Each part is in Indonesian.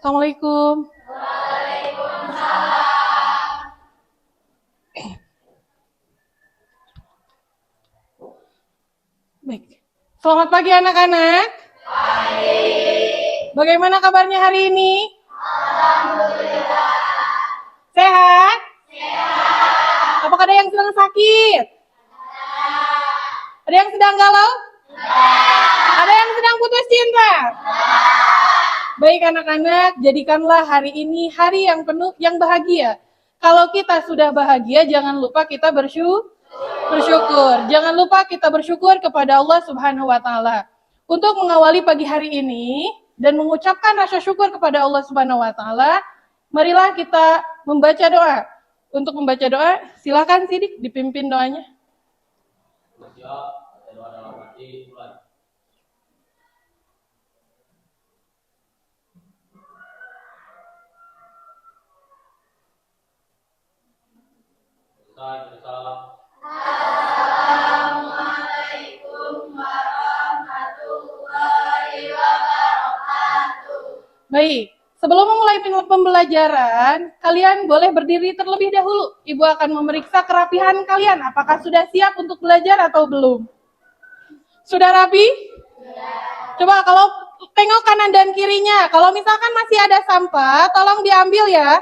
Assalamualaikum. Baik. Selamat pagi anak-anak. Bagaimana kabarnya hari ini? Sehat? Apakah ada yang sedang sakit? Ada yang sedang galau? Ada yang sedang putus cinta? Baik anak-anak, jadikanlah hari ini hari yang penuh, yang bahagia. Kalau kita sudah bahagia, jangan lupa kita bersyukur. Jangan lupa kita bersyukur kepada Allah Subhanahu wa Ta'ala. Untuk mengawali pagi hari ini dan mengucapkan rasa syukur kepada Allah Subhanahu wa Ta'ala, marilah kita membaca doa. Untuk membaca doa, silakan Sidik dipimpin doanya. Assalamualaikum warahmatullahi wabarakatuh. Baik, sebelum memulai pembelajaran, kalian boleh berdiri terlebih dahulu. Ibu akan memeriksa kerapihan kalian. Apakah sudah siap untuk belajar atau belum? Sudah rapi? Coba kalau tengok kanan dan kirinya. Kalau misalkan masih ada sampah, tolong diambil ya.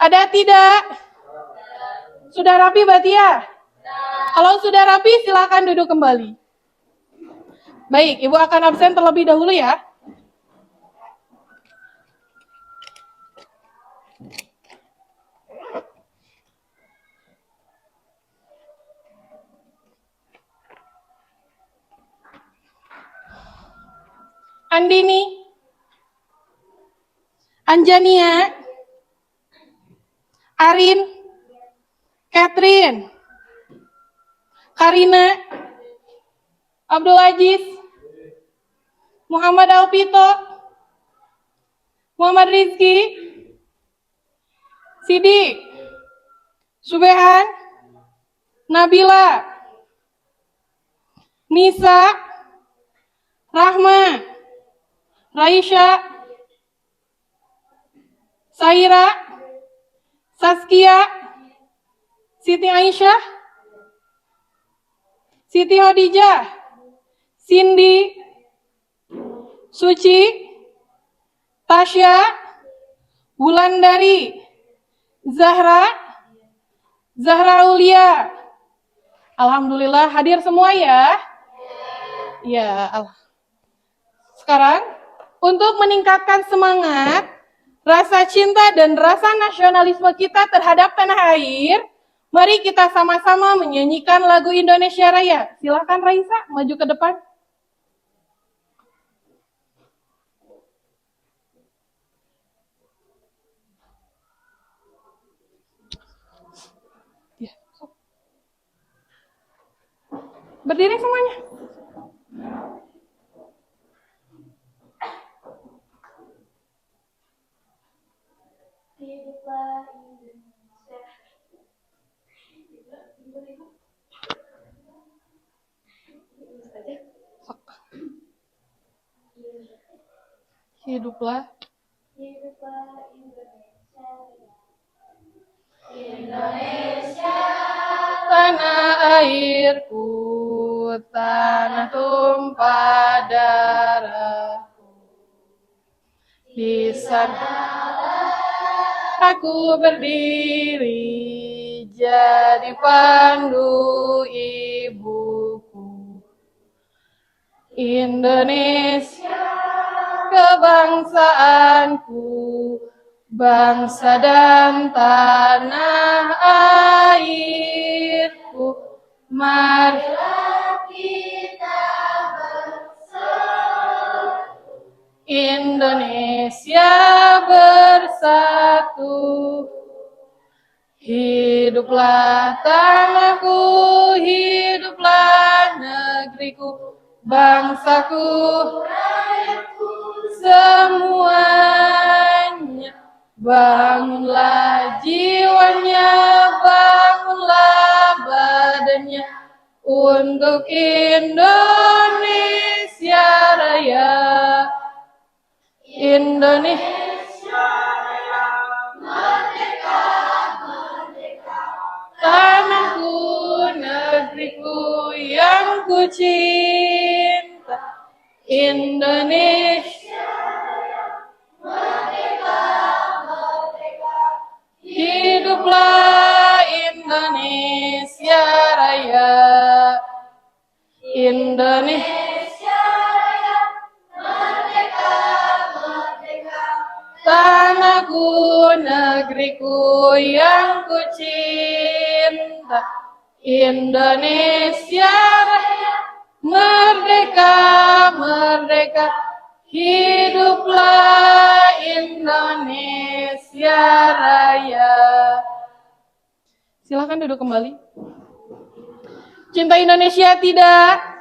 Ada tidak? Sudah rapi berarti ya? Kalau sudah rapi, silakan duduk kembali. Baik, Ibu akan absen terlebih dahulu ya. Andini, Anjania, Arin, Catherine, Karina, Abdul Aziz, Muhammad Alpito, Muhammad Rizki, Sidik, Subehan, Nabila, Nisa, Rahma, Raisya, Saira, Saskia, Siti Aisyah, Siti Khadijah, Cindy, Suci, Tasya, Wulandari, Zahra, Zahra Ulia. Alhamdulillah hadir semua ya. Ya, sekarang untuk meningkatkan semangat, rasa cinta dan rasa nasionalisme kita terhadap tanah air, mari kita sama-sama menyanyikan lagu Indonesia Raya. Silakan Raisa maju ke depan. Berdiri semuanya. Hiduplah Indonesia. Hiduplah Indonesia. Indonesia, tanah airku, tanah tumpah darahku. Di sana aku berdiri, jadi pandu ibuku. Indonesia, kebangsaanku, bangsa dan tanah airku. Marilah kita bersatu. Indonesia bersatu. Hiduplah tanahku, hiduplah negeriku, bangsaku, Rakyatku semuanya. Bangunlah jiwanya, bangunlah badannya untuk Indonesia Raya. Indonesia tanahku, negeriku yang ku cinta. Indonesia hiduplah Indonesia Raya. Indonesia tanahku, negeriku yang ku cinta. Indonesia Raya, merdeka, merdeka, hiduplah Indonesia Raya. Silakan duduk kembali. Cinta Indonesia tidak?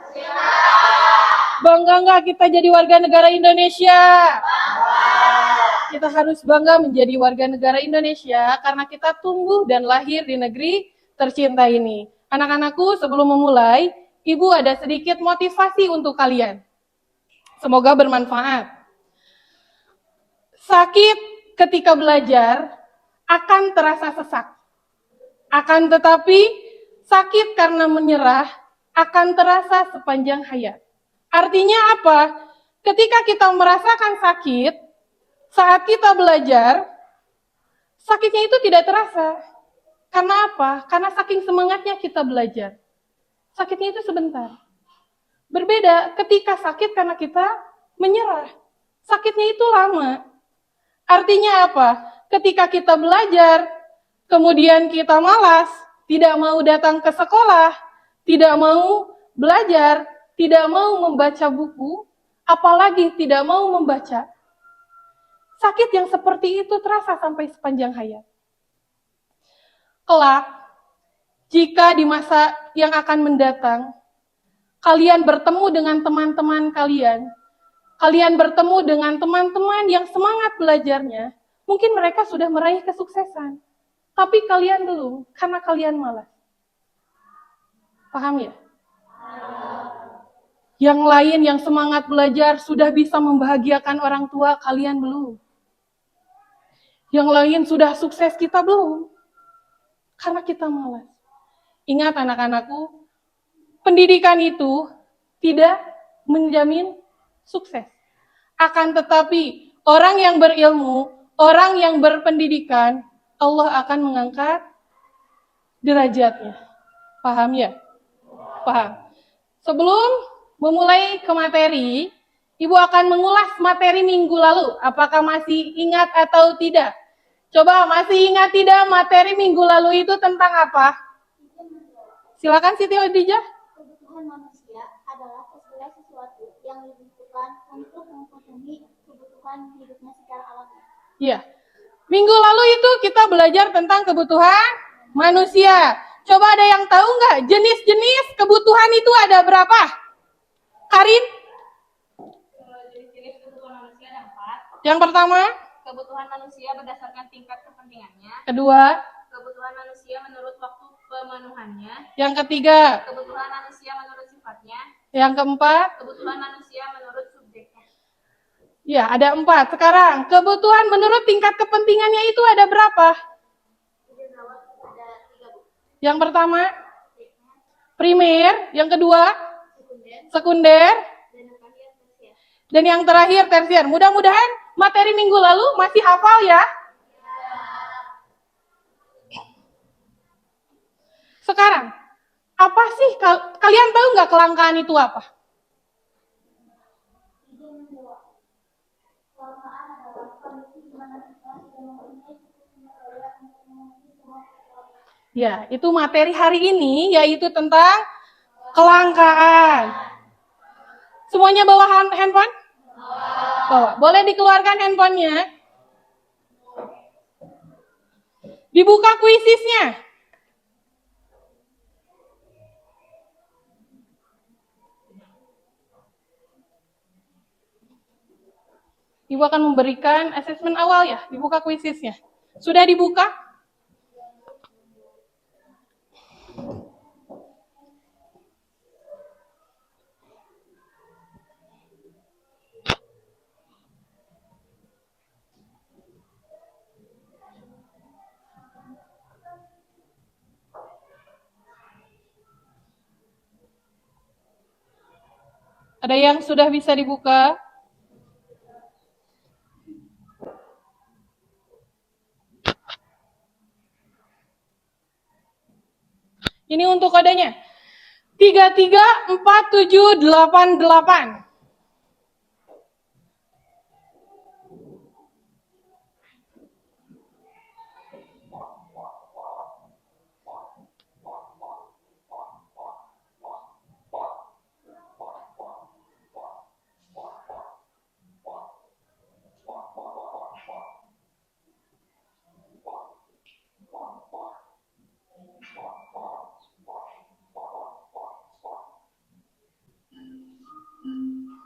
Bangga nggak kita jadi warga negara Indonesia? Kita harus bangga menjadi warga negara Indonesia karena kita tumbuh dan lahir di negeri tercinta ini. Anak-anakku, sebelum memulai, Ibu ada sedikit motivasi untuk kalian. Semoga bermanfaat. Sakit ketika belajar akan terasa sesak. Akan tetapi, sakit karena menyerah akan terasa sepanjang hayat. Artinya apa? Ketika kita merasakan sakit, saat kita belajar, sakitnya itu tidak terasa. Karena apa? Karena saking semangatnya kita belajar. Sakitnya itu sebentar. Berbeda ketika sakit karena kita menyerah. Sakitnya itu lama. Artinya apa? Ketika kita belajar, kemudian kita malas, tidak mau datang ke sekolah, tidak mau belajar, tidak mau membaca buku, apalagi tidak mau membaca. Sakit yang seperti itu terasa sampai sepanjang hayat. Kelak, jika di masa yang akan mendatang, kalian bertemu dengan teman-teman kalian bertemu dengan teman-teman yang semangat belajarnya, mungkin mereka sudah meraih kesuksesan, tapi kalian belum, karena kalian malas. Paham ya? Yang lain yang semangat belajar sudah bisa membahagiakan orang tua, kalian belum. Yang lain sudah sukses, kita belum. Karena kita malas. Ingat anak-anakku, pendidikan itu tidak menjamin sukses. Akan tetapi, orang yang berilmu, orang yang berpendidikan, Allah akan mengangkat derajatnya. Paham ya? Paham. Sebelum memulai ke materi, Ibu akan mengulas materi minggu lalu. Apakah masih ingat atau tidak? Coba masih ingat tidak materi minggu lalu itu tentang apa? Silakan Siti Khadijah. Kebutuhan manusia adalah segala sesuatu yang dibutuhkan untuk memenuhi kebutuhan hidupnya secara alami. Iya. Minggu lalu itu kita belajar tentang kebutuhan manusia. Coba ada yang tahu nggak jenis-jenis kebutuhan itu ada berapa? Karin? Jenis-jenis kebutuhan manusia ada 4. Yang pertama? Kebutuhan manusia berdasarkan tingkat kepentingannya. Kedua? Kebutuhan manusia menurut waktu pemenuhannya. Yang ketiga? Kebutuhan manusia menurut sifatnya. Yang keempat? Kebutuhan manusia menurut subjeknya. Ya, ada 4. Sekarang, kebutuhan menurut tingkat kepentingannya itu ada berapa? Ada 3, Bu. Yang pertama? Primer. Yang kedua? Sekunder Sekunder. dan yang terakhir tersier. Dan yang terakhir tersier. Mudah-mudahan materi minggu lalu masih hafal ya. Sekarang, apa sih, kalian tahu nggak kelangkaan itu apa? Kelangkaan adalah kondisi di mana kita tidak mempunyai cukup sumber daya untuk memenuhi semua kebutuhan. Ya, itu materi hari ini, yaitu tentang kelangkaan. Semuanya bawa handphone? Bawa. Boleh dikeluarkan handphonenya? Dibuka kuisisnya. Ibu akan memberikan asesmen awal ya, dibuka kuisisnya. Sudah dibuka? Ada yang sudah bisa dibuka? Ini untuk kodenya. 334788.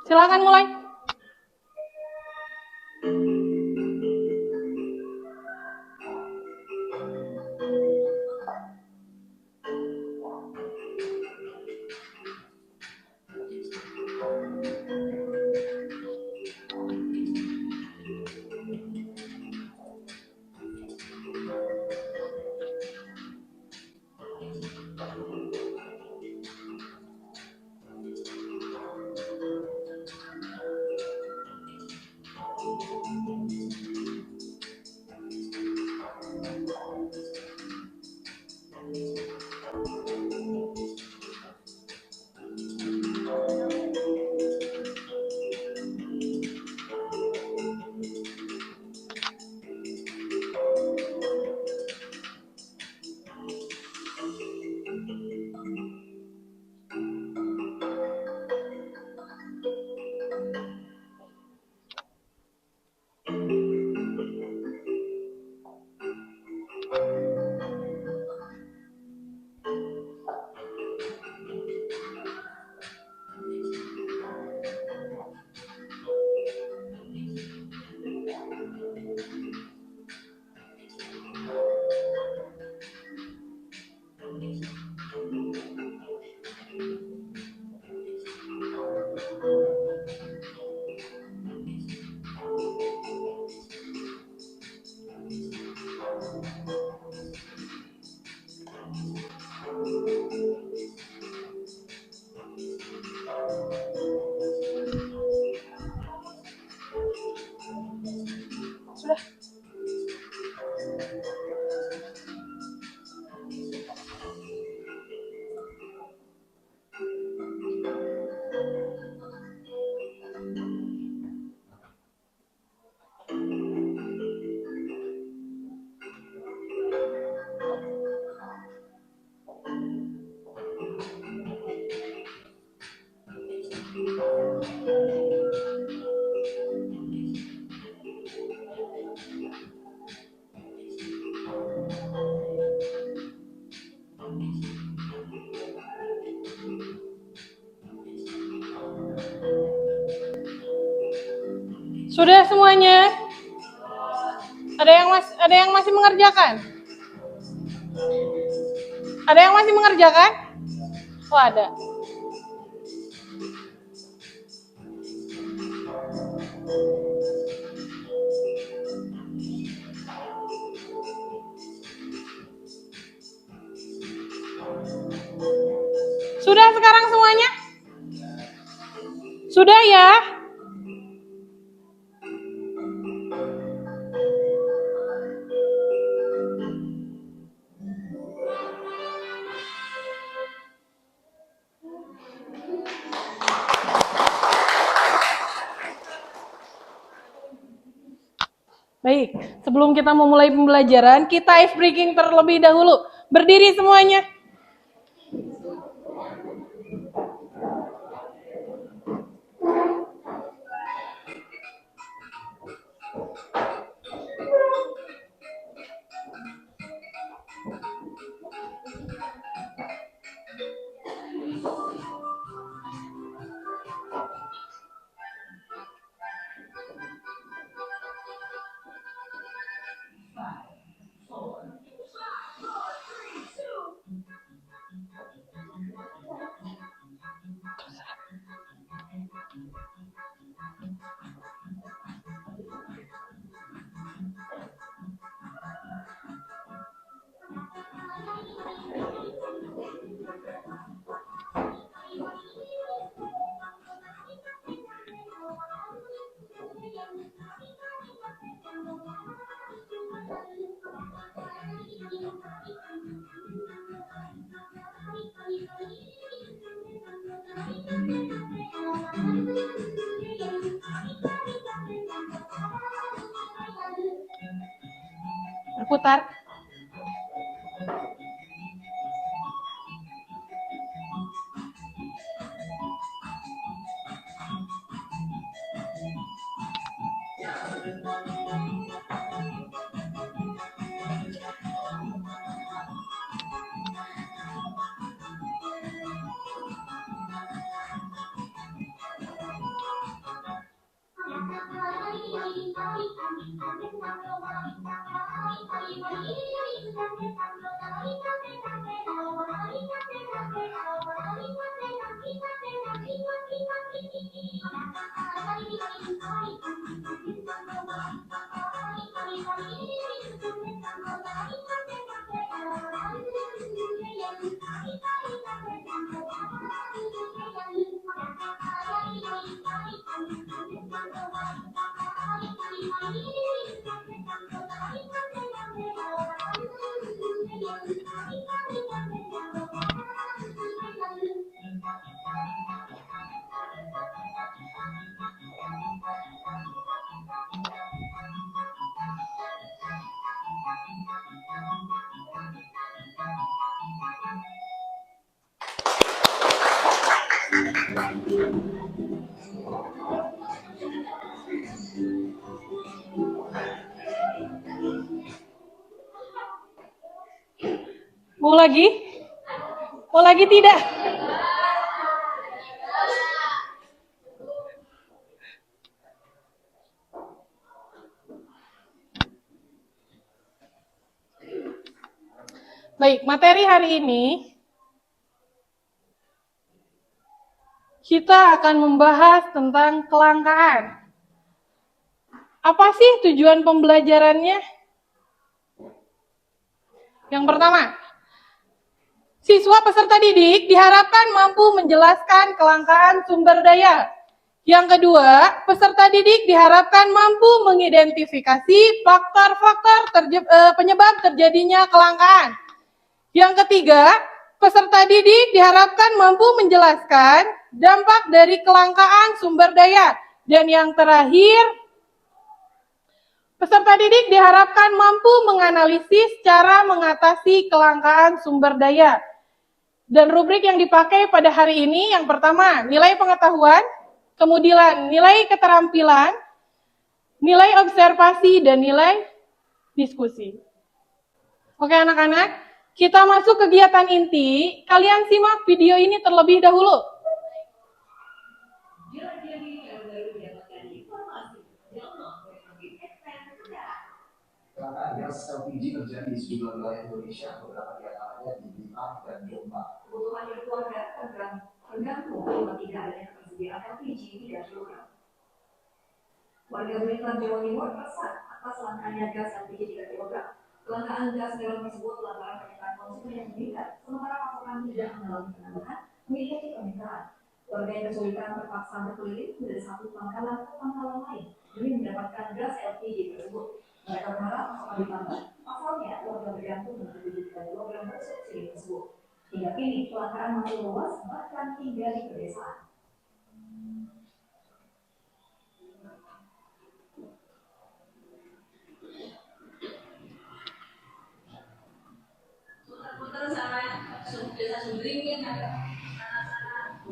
Silakan mulai. Sudah. Sudah semuanya? Ada yang masih mengerjakan? Ada yang masih mengerjakan? Oh, ada. Sudah sekarang semuanya? Sudah ya? Baik, sebelum kita memulai pembelajaran, kita ice breaking terlebih dahulu. Berdiri semuanya. berputar. Mau lagi? Mau lagi tidak? Baik, materi hari ini kita akan membahas tentang kelangkaan. Apa sih tujuan pembelajarannya? Yang pertama, siswa peserta didik diharapkan mampu menjelaskan kelangkaan sumber daya. Yang kedua, peserta didik diharapkan mampu mengidentifikasi faktor-faktor penyebab terjadinya kelangkaan. Yang ketiga, peserta didik diharapkan mampu menjelaskan dampak dari kelangkaan sumber daya. Dan yang terakhir, peserta didik diharapkan mampu menganalisis cara mengatasi kelangkaan sumber daya. Dan rubrik yang dipakai pada hari ini yang pertama, nilai pengetahuan, kemudian nilai keterampilan, nilai observasi, dan nilai diskusi. Oke anak-anak, kita masuk kegiatan inti. Kalian simak video ini terlebih dahulu. Kelangkaan gas LPG terjadi di sejumlah wilayah Indonesia, beberapa di antaranya di Bima dan Jombang. Kebutuhan hidup keluarga tergantung pada tidak adanya ketersediaan LPG tidak cukup. Warga Blitar Jawa Timur resah atas langkahnya gas LPG 3 kg. Kelangkaan gas melon tersebut lantaran permintaan konsumen yang meningkat, sementara pasokan tidak mengalami penambahan, memiliki permintaan. Warga yang kesulitan terpaksa berkeliling dari satu pangkalan ke pangkalan lain demi mendapatkan gas LPG tersebut. Mereka berharap pasokan ditambah. Pasalnya, warga bergantung dengan 7 kg bersubsidi tersebut. Hingga kini, kelangkaan masih luas, bahkan hingga di pedesaan. Putar sama desa Sundring kan ada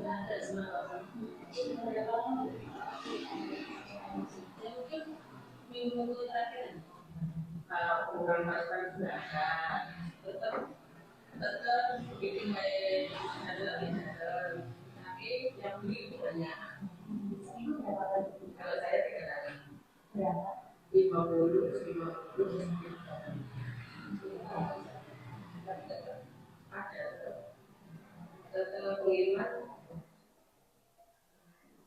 ada semua. Ya mungkin minggu terakhir. Kalau program master sudah ada, tetap bikin kayak ada tapi yang beli itu banyak. Kalau saya tidak ada. 50.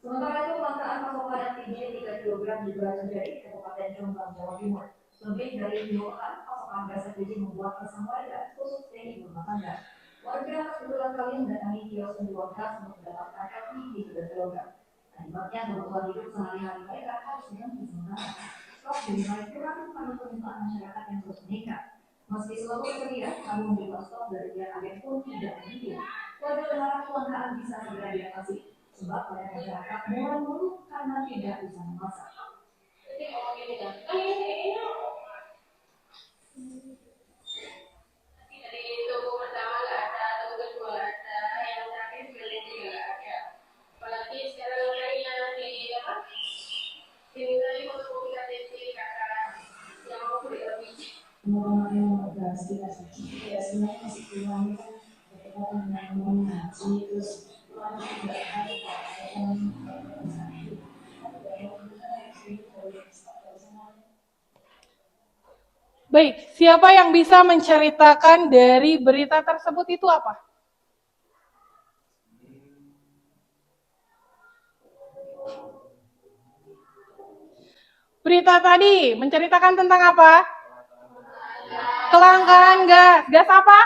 Sementara itu, kelangkaan pasokan LPG 3 kg juga terjadi di Kabupaten Jombang, Jawa Timur. Lebih dari 2 pekan, pasokan gas LPG membuat resah warga, khususnya ibu rumah tangga. Warga harus berulang kali mendatangi kios penjual gas untuk mendapatkan LPG 3 kg. Akibatnya, kebutuhan hidup sehari-hari mereka harus berhenti sementara. Stok dinilai kurang karena permintaan masyarakat yang terus meningkat. Meski selalu tersedia, namun jumlah stok dari pihak agen pun tidak mencukupi. Warga berharap kelangkaan bisa segera diatasi, sebab banyak masyarakat mulai mengeluh karena tidak bisa memasak. Jadi kalau ini kan ini Ini tadi fotokopi KTP kakak yang mau kuliah lebih. Teman-teman yang berhasil ya sebenarnya masih kurang kan mereka mau ngaji terus kurang juga kan sakit Baik, siapa yang bisa menceritakan dari berita tersebut itu apa? Berita tadi menceritakan tentang apa? Kelangkaan gas. Gas apa?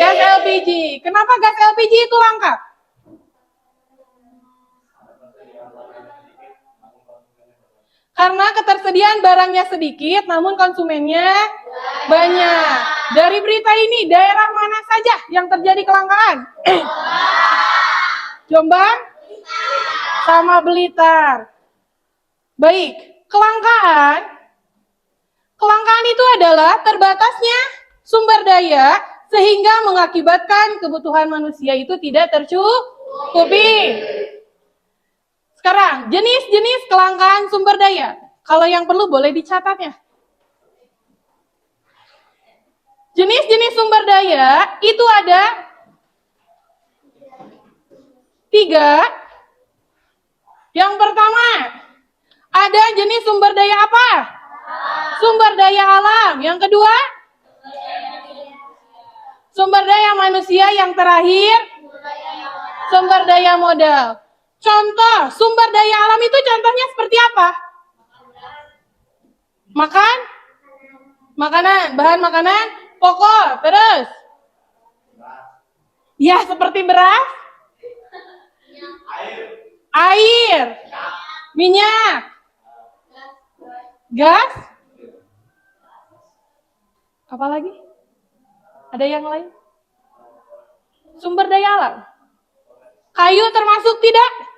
Gas LPG. Kenapa gas LPG itu langka? Karena ketersediaan barangnya sedikit, namun konsumennya banyak. Dari berita ini, daerah mana saja yang terjadi kelangkaan? Jombang sama Blitar. Baik, kelangkaan itu adalah terbatasnya sumber daya sehingga mengakibatkan kebutuhan manusia itu tidak tercukupi. Sekarang, jenis-jenis kelangkaan sumber daya. Kalau yang perlu boleh dicatatnya. Jenis-jenis sumber daya itu ada 3. Yang pertama, ada jenis sumber daya apa? Sumber daya alam. Yang kedua, sumber daya manusia. Yang terakhir, sumber daya modal. Contoh, sumber daya alam itu contohnya seperti apa? Makanan, bahan makanan, pokok, terus? Ya, seperti beras, air, minyak, gas, apa lagi? Ada yang lain? Sumber daya alam. Kayu termasuk tidak?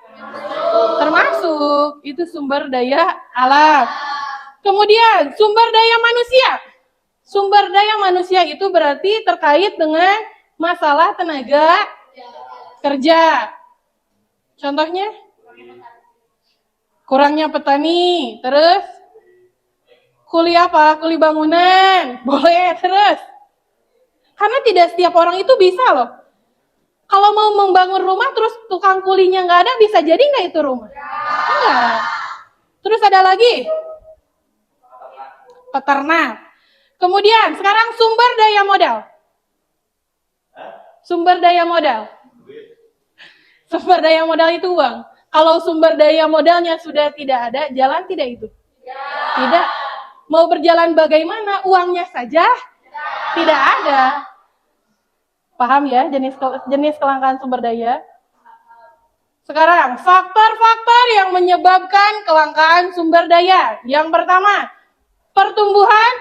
Termasuk, itu sumber daya alam. Kemudian sumber daya manusia. Sumber daya manusia itu berarti terkait dengan masalah tenaga kerja. Contohnya? Kurangnya petani, terus? Kuli apa? Kuli bangunan, boleh, terus? Karena tidak setiap orang itu bisa loh. Kalau mau membangun rumah terus tukang kulinya nggak ada, bisa jadi nggak itu rumah? Enggak. Terus ada lagi? Peternak. Kemudian sekarang sumber daya modal. Sumber daya modal. Sumber daya modal itu uang. Kalau sumber daya modalnya sudah tidak ada, jalan tidak itu? Tidak. Mau berjalan bagaimana? Uangnya saja tidak ada. Paham ya jenis kelangkaan sumber daya? Sekarang, faktor-faktor yang menyebabkan kelangkaan sumber daya. Yang pertama, pertumbuhan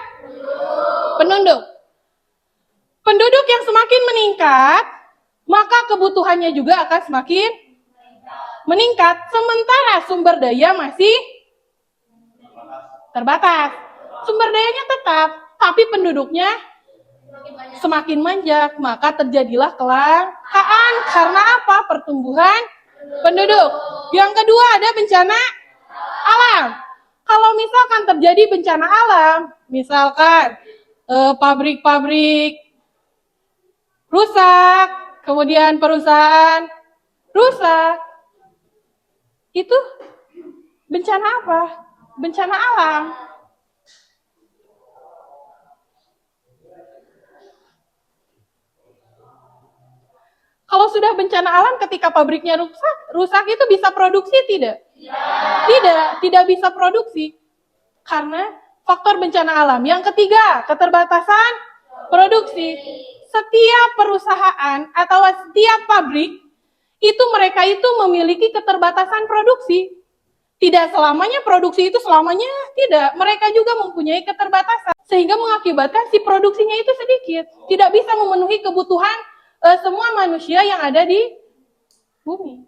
penduduk. Penduduk yang semakin meningkat, maka kebutuhannya juga akan semakin meningkat. Sementara sumber daya masih terbatas. Sumber dayanya tetap, tapi penduduknya semakin manjak, maka terjadilah kelangkaan. Karena apa? Pertumbuhan penduduk. Yang kedua ada bencana alam. Kalau misalkan terjadi bencana alam, misalkan pabrik-pabrik rusak, kemudian perusahaan rusak, itu bencana apa? Bencana alam. Kalau sudah bencana alam ketika pabriknya rusak itu bisa produksi tidak? Tidak bisa produksi. Karena faktor bencana alam. Yang ketiga, keterbatasan produksi. Setiap perusahaan atau setiap pabrik itu mereka itu memiliki keterbatasan produksi. Tidak selamanya produksi itu selamanya tidak. Mereka juga mempunyai keterbatasan sehingga mengakibatkan si produksinya itu sedikit. Tidak bisa memenuhi kebutuhan semua manusia yang ada di bumi.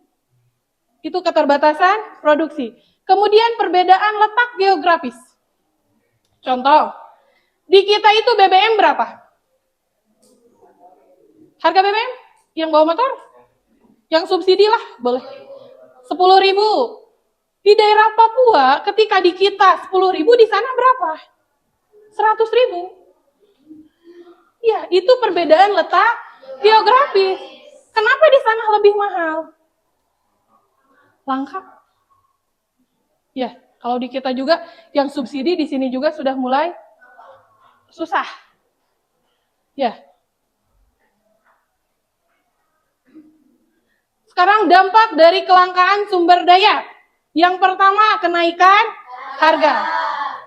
Itu keterbatasan produksi. Kemudian perbedaan letak geografis. Contoh, di kita itu BBM berapa? Harga BBM? Yang bawa motor? Yang subsidi lah, boleh. 10.000. Di daerah Papua, ketika di kita 10.000, di sana berapa? 100.000. Ya, itu perbedaan letak geografis. Kenapa di sana lebih mahal? Langka. Ya, kalau di kita juga, yang subsidi di sini juga sudah mulai susah. Ya. Sekarang dampak dari kelangkaan sumber daya. Yang pertama, kenaikan harga.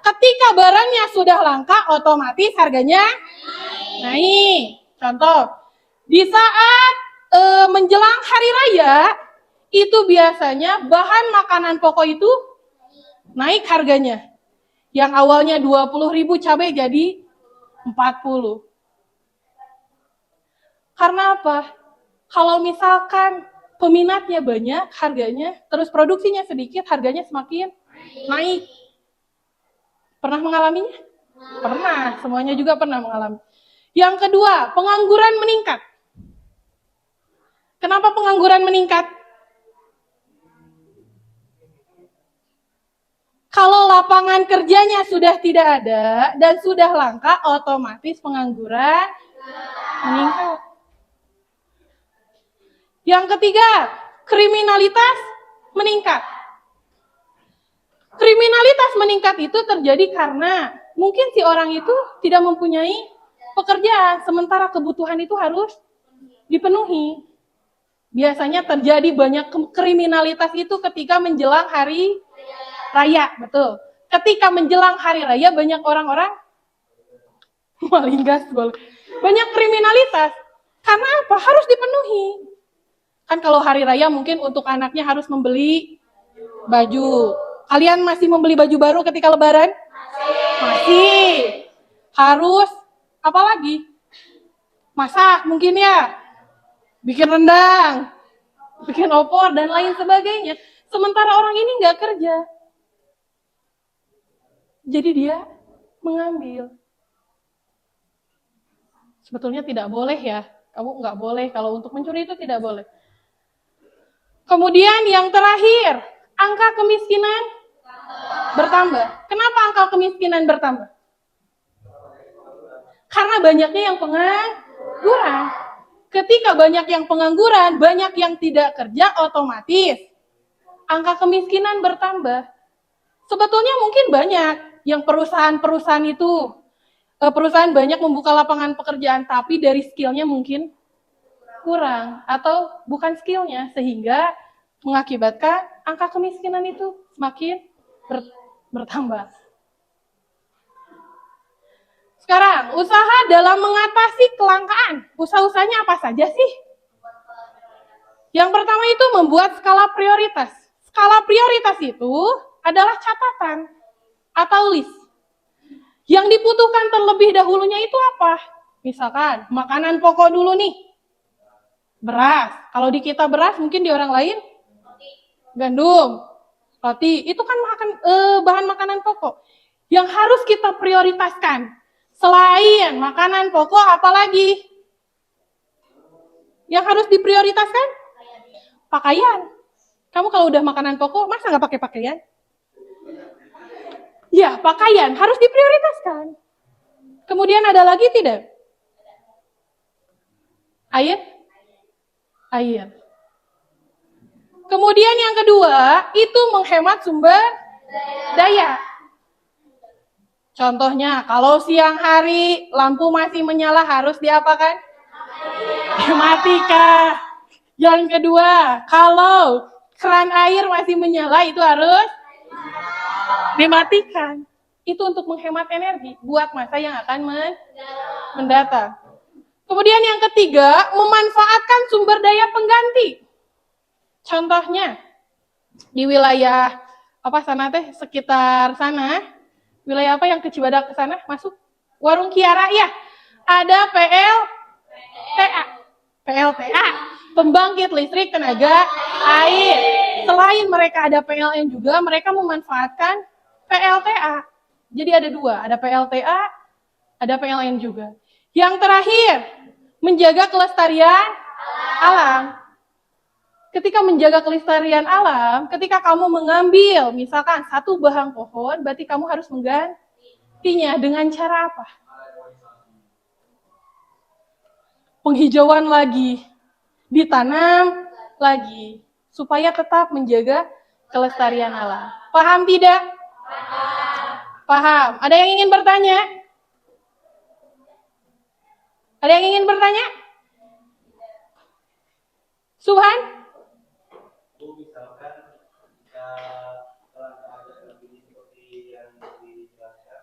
Ketika barangnya sudah langka, otomatis harganya naik. Contoh, di saat menjelang hari raya, itu biasanya bahan makanan pokok itu naik harganya. Yang awalnya 20.000 cabai jadi 40. Karena apa? Kalau misalkan peminatnya banyak, harganya, terus produksinya sedikit, harganya semakin naik. Pernah mengalaminya? Pernah, semuanya juga pernah mengalami. Yang kedua, pengangguran meningkat. Kenapa pengangguran meningkat? Kalau lapangan kerjanya sudah tidak ada dan sudah langka, otomatis pengangguran meningkat. Yang ketiga, kriminalitas meningkat. Kriminalitas meningkat itu terjadi karena mungkin si orang itu tidak mempunyai pekerjaan, sementara kebutuhan itu harus dipenuhi. Biasanya terjadi banyak kriminalitas itu ketika menjelang hari raya, betul. Ketika menjelang hari raya banyak orang-orang malinggas, banyak kriminalitas. Karena apa? Harus dipenuhi. Kan kalau hari raya mungkin untuk anaknya harus membeli baju. Kalian masih membeli baju baru ketika lebaran? Masih. Harus apa lagi? Masak mungkin ya. Bikin rendang, bikin opor dan lain sebagainya. Sementara orang ini nggak kerja. Jadi dia mengambil. Sebetulnya tidak boleh ya. Kamu nggak boleh, kalau untuk mencuri itu tidak boleh. Kemudian yang terakhir, angka kemiskinan bertambah. Kenapa angka kemiskinan bertambah? Karena banyaknya yang pengangguran. Ketika banyak yang pengangguran, banyak yang tidak kerja, otomatis angka kemiskinan bertambah. Sebetulnya mungkin banyak yang perusahaan-perusahaan itu, perusahaan banyak membuka lapangan pekerjaan, tapi dari skillnya mungkin kurang, atau bukan skillnya, sehingga mengakibatkan angka kemiskinan itu semakin bertambah. Sekarang, usaha dalam mengatasi kelangkaan. Usaha-usahanya apa saja sih? Yang pertama itu membuat skala prioritas. Skala prioritas itu adalah catatan atau list. Yang dibutuhkan terlebih dahulunya itu apa? Misalkan, makanan pokok dulu nih. Beras. Kalau di kita beras, mungkin di orang lain gandum, roti. Itu kan bahan makanan pokok. Yang harus kita prioritaskan. Selain makanan pokok, apa lagi? Yang harus diprioritaskan? Pakaian. Kamu kalau udah makanan pokok, masa nggak pakai pakaian? Ya, pakaian harus diprioritaskan. Kemudian ada lagi tidak? Air? Air. Kemudian yang kedua, itu menghemat sumber daya. Contohnya, kalau siang hari lampu masih menyala harus diapakan? Dimatikan. Yang kedua, kalau keran air masih menyala itu harus dimatikan. Itu untuk menghemat energi buat masa yang akan mendatang. Kemudian yang ketiga, memanfaatkan sumber daya pengganti. Contohnya, di wilayah sekitar sana, wilayah apa yang ke Cibadak ke sana masuk? Warung Kiara ya. Ada PLTA, pembangkit listrik tenaga air. Selain mereka ada PLN juga, mereka memanfaatkan PLTA. Jadi ada dua, ada PLTA, ada PLN juga. Yang terakhir, menjaga kelestarian alam. ketika menjaga kelestarian alam, ketika kamu mengambil misalkan satu bahang pohon, berarti kamu harus menggantinya dengan cara apa? Penghijauan lagi, ditanam lagi, supaya tetap menjaga kelestarian alam. Paham tidak? Paham. Ada yang ingin bertanya? Ada yang ingin bertanya? Subhan? Misalkan jika telah ada lebih seperti yang dijelaskan,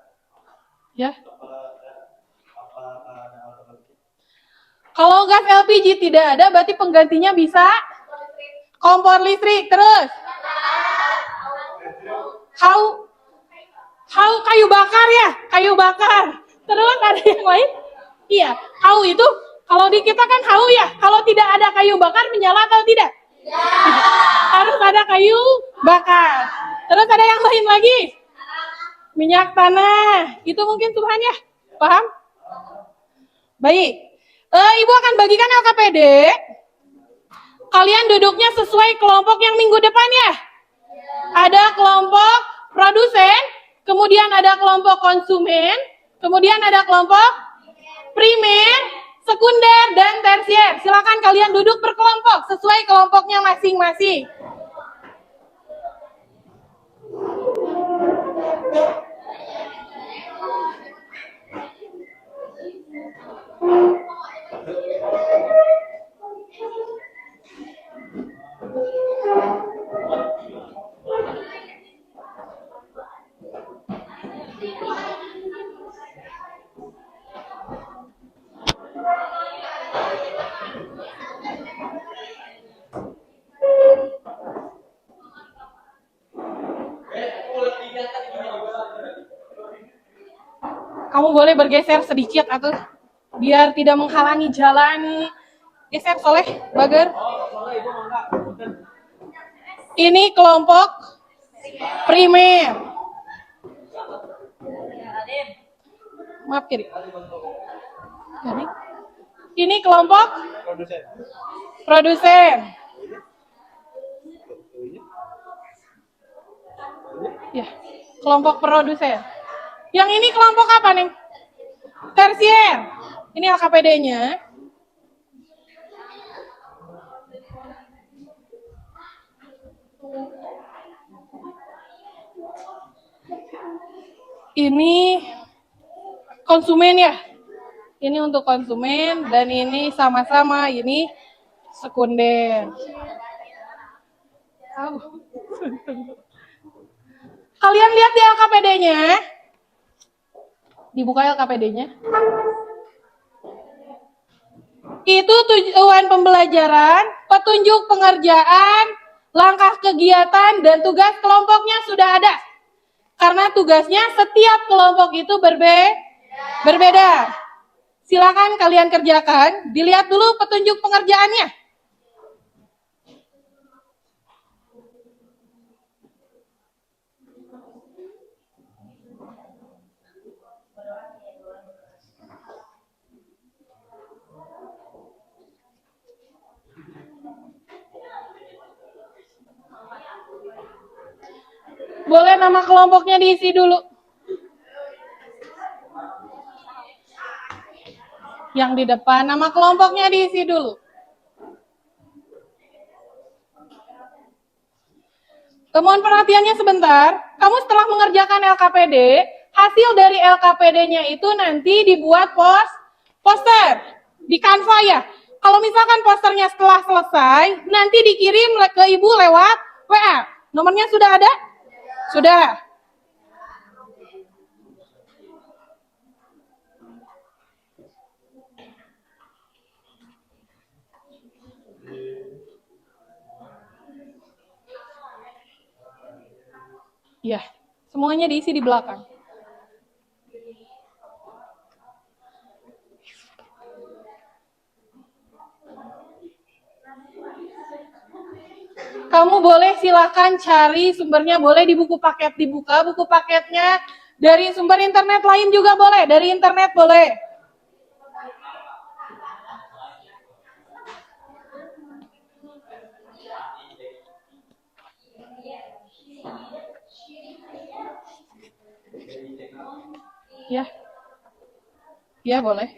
Ya. apa ada alternatif? Kalau gas LPG tidak ada, berarti penggantinya bisa kompor listrik. Terus? Kayu bakar ya? Kayu bakar. Terus ada yang lain? Iya, hau itu kalau di kita kan hau ya. Kalau tidak ada kayu bakar menyala atau tidak? Harus ada kayu bakar. Terus ada yang lain lagi? Minyak tanah. Itu mungkin Tuhan ya? Paham? Baik. Ibu akan bagikan LKPD. Kalian duduknya sesuai kelompok yang minggu depan ya. Ada kelompok produsen, kemudian ada kelompok konsumen, kemudian ada kelompok primer, sekunder, dan tersier. Silakan kalian duduk berkelompok sesuai kelompoknya masing-masing. Kamu boleh bergeser sedikit atau biar tidak menghalangi jalan. Geser soleh, Bager. Ini kelompok primer. Maaf kiri. Ini kelompok produsen. Ya, kelompok produsen. Yang ini kelompok apa nih? Tersier. Ini LKPD-nya. Ini konsumen ya. Ini untuk konsumen dan ini sama-sama ini sekunder. Kalian lihat di LKPD-nya. Dibuka LKPD-nya. Itu tujuan pembelajaran, petunjuk pengerjaan, langkah kegiatan, dan tugas kelompoknya sudah ada. Karena tugasnya setiap kelompok itu berbeda. Silakan kalian kerjakan, dilihat dulu petunjuk pengerjaannya. Boleh nama kelompoknya diisi dulu. Yang di depan, nama kelompoknya diisi dulu. Mohon perhatiannya sebentar. Kamu setelah mengerjakan LKPD, hasil dari LKPD-nya itu nanti dibuat poster di Canva ya. Kalau misalkan posternya setelah selesai, nanti dikirim ke ibu lewat WA. Nomornya sudah ada? Sudah. Ya, semuanya diisi di belakang. Kamu boleh silakan cari sumbernya, boleh di buku paket dibuka, buku paketnya dari sumber internet lain juga boleh, dari internet boleh. Ya, ya boleh.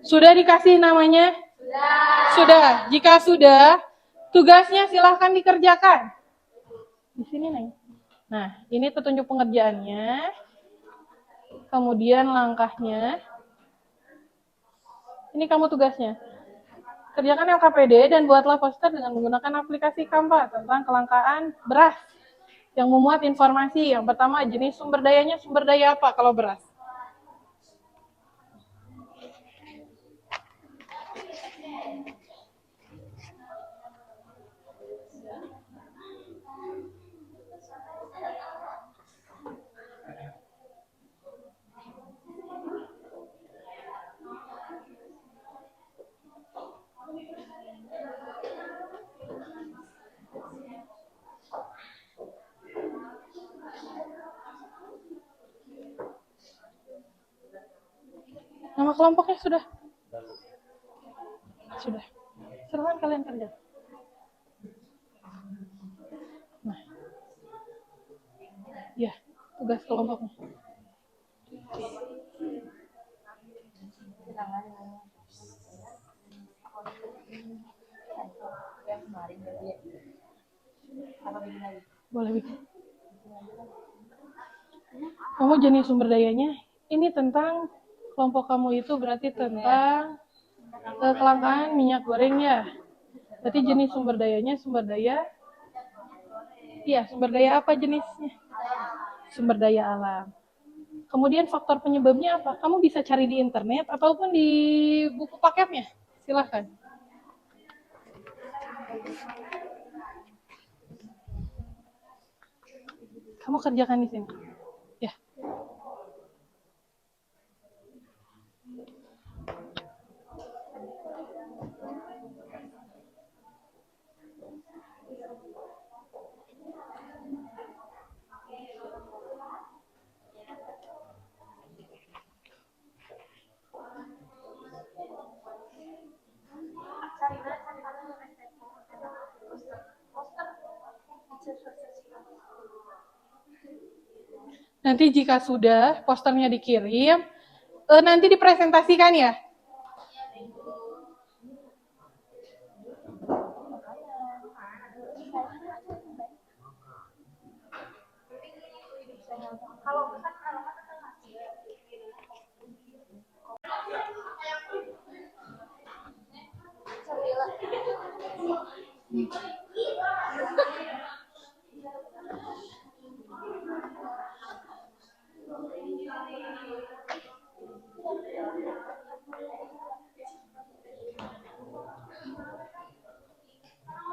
Sudah dikasih namanya? Sudah. Jika sudah, tugasnya silahkan dikerjakan. Di sini, Neng. Nah, ini petunjuk pengerjaannya. Kemudian langkahnya. Ini kamu tugasnya. Kerjakan LKPD dan buatlah poster dengan menggunakan aplikasi Canva tentang kelangkaan beras yang memuat informasi. Yang pertama, jenis sumber dayanya sumber daya apa kalau beras? Nama kelompoknya sudah? Sudah. Silahkan kalian kerja. Nah. Ya, tugas kelompoknya. Boleh bikin. Kamu jenis sumber dayanya, ini tentang kelompok kamu itu berarti tentang kelangkaan minyak goreng ya. Berarti jenis sumber dayanya sumber daya. Iya, sumber daya apa jenisnya? Sumber daya alam. Kemudian faktor penyebabnya apa? Kamu bisa cari di internet ataupun di buku paketnya. Silahkan. Kamu kerjakan di sini. Ya. Nanti jika sudah posternya dikirim, nanti dipresentasikan ya.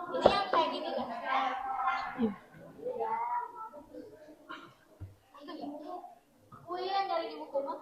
Ini yang kayak gini kan? Iya. Oh iya, dari di buku mah.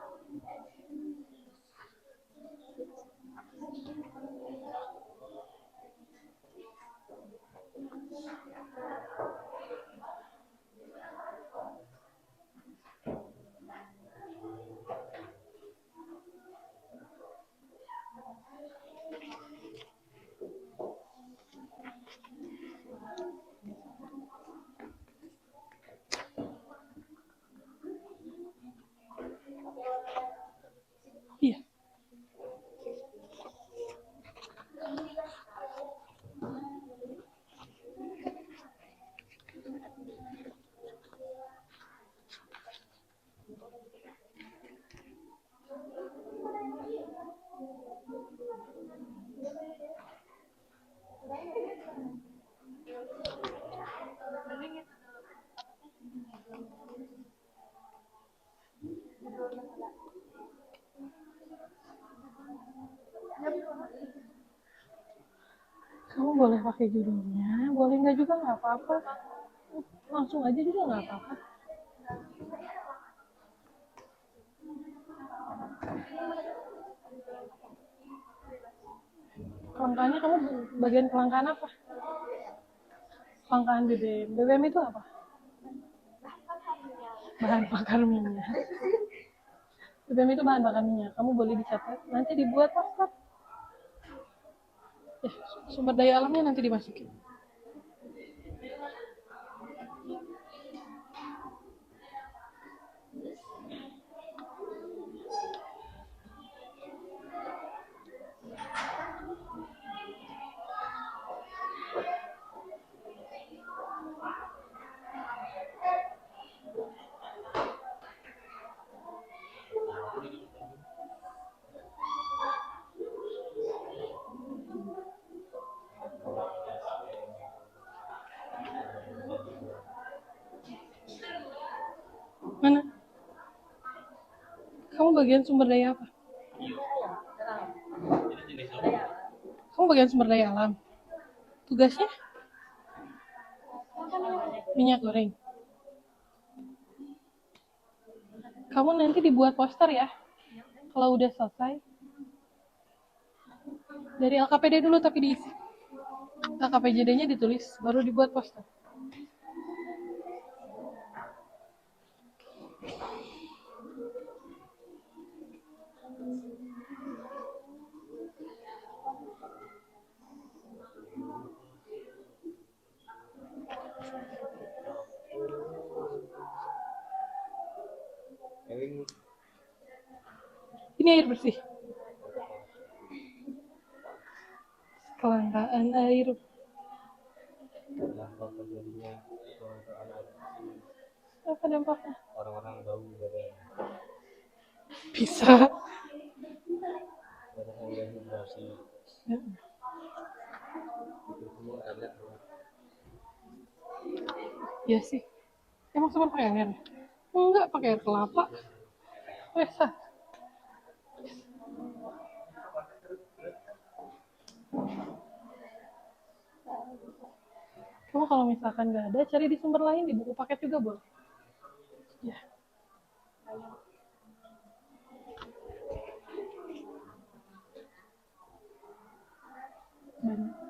Iya. Kamu boleh pakai judulnya, boleh nggak juga nggak apa-apa. Langsung aja juga nggak apa-apa. Kelangkaannya kamu bagian kelangkaan apa? Kelangkaan BBM. BBM itu apa? Bahan bakar minyak. BBM itu bahan bakar minyak. Kamu boleh dicatat. Nanti dibuat poster. Ya, sumber daya alamnya nanti dimasukin. Mana? Kamu bagian sumber daya apa? Kamu bagian sumber daya alam. Tugasnya? Minyak goreng. Kamu nanti dibuat poster ya. Kalau udah selesai. Dari LKPD dulu tapi diisi. LKPJD-nya ditulis, baru dibuat poster. Ini air bersih. Kelangkaan air. Dampak terjadinya kelangkaan air bersih, Apa dampaknya? orang-orang bau badan, Bisa. badan yang dehidrasi, Ya. itu semua airnya keluar. Iya sih. Emang cuma pakai air? Enggak, pakai air kelapa. Biasa. Kamu kalau misalkan nggak ada, cari di sumber lain, di buku paket juga boleh. Ya. Banyak.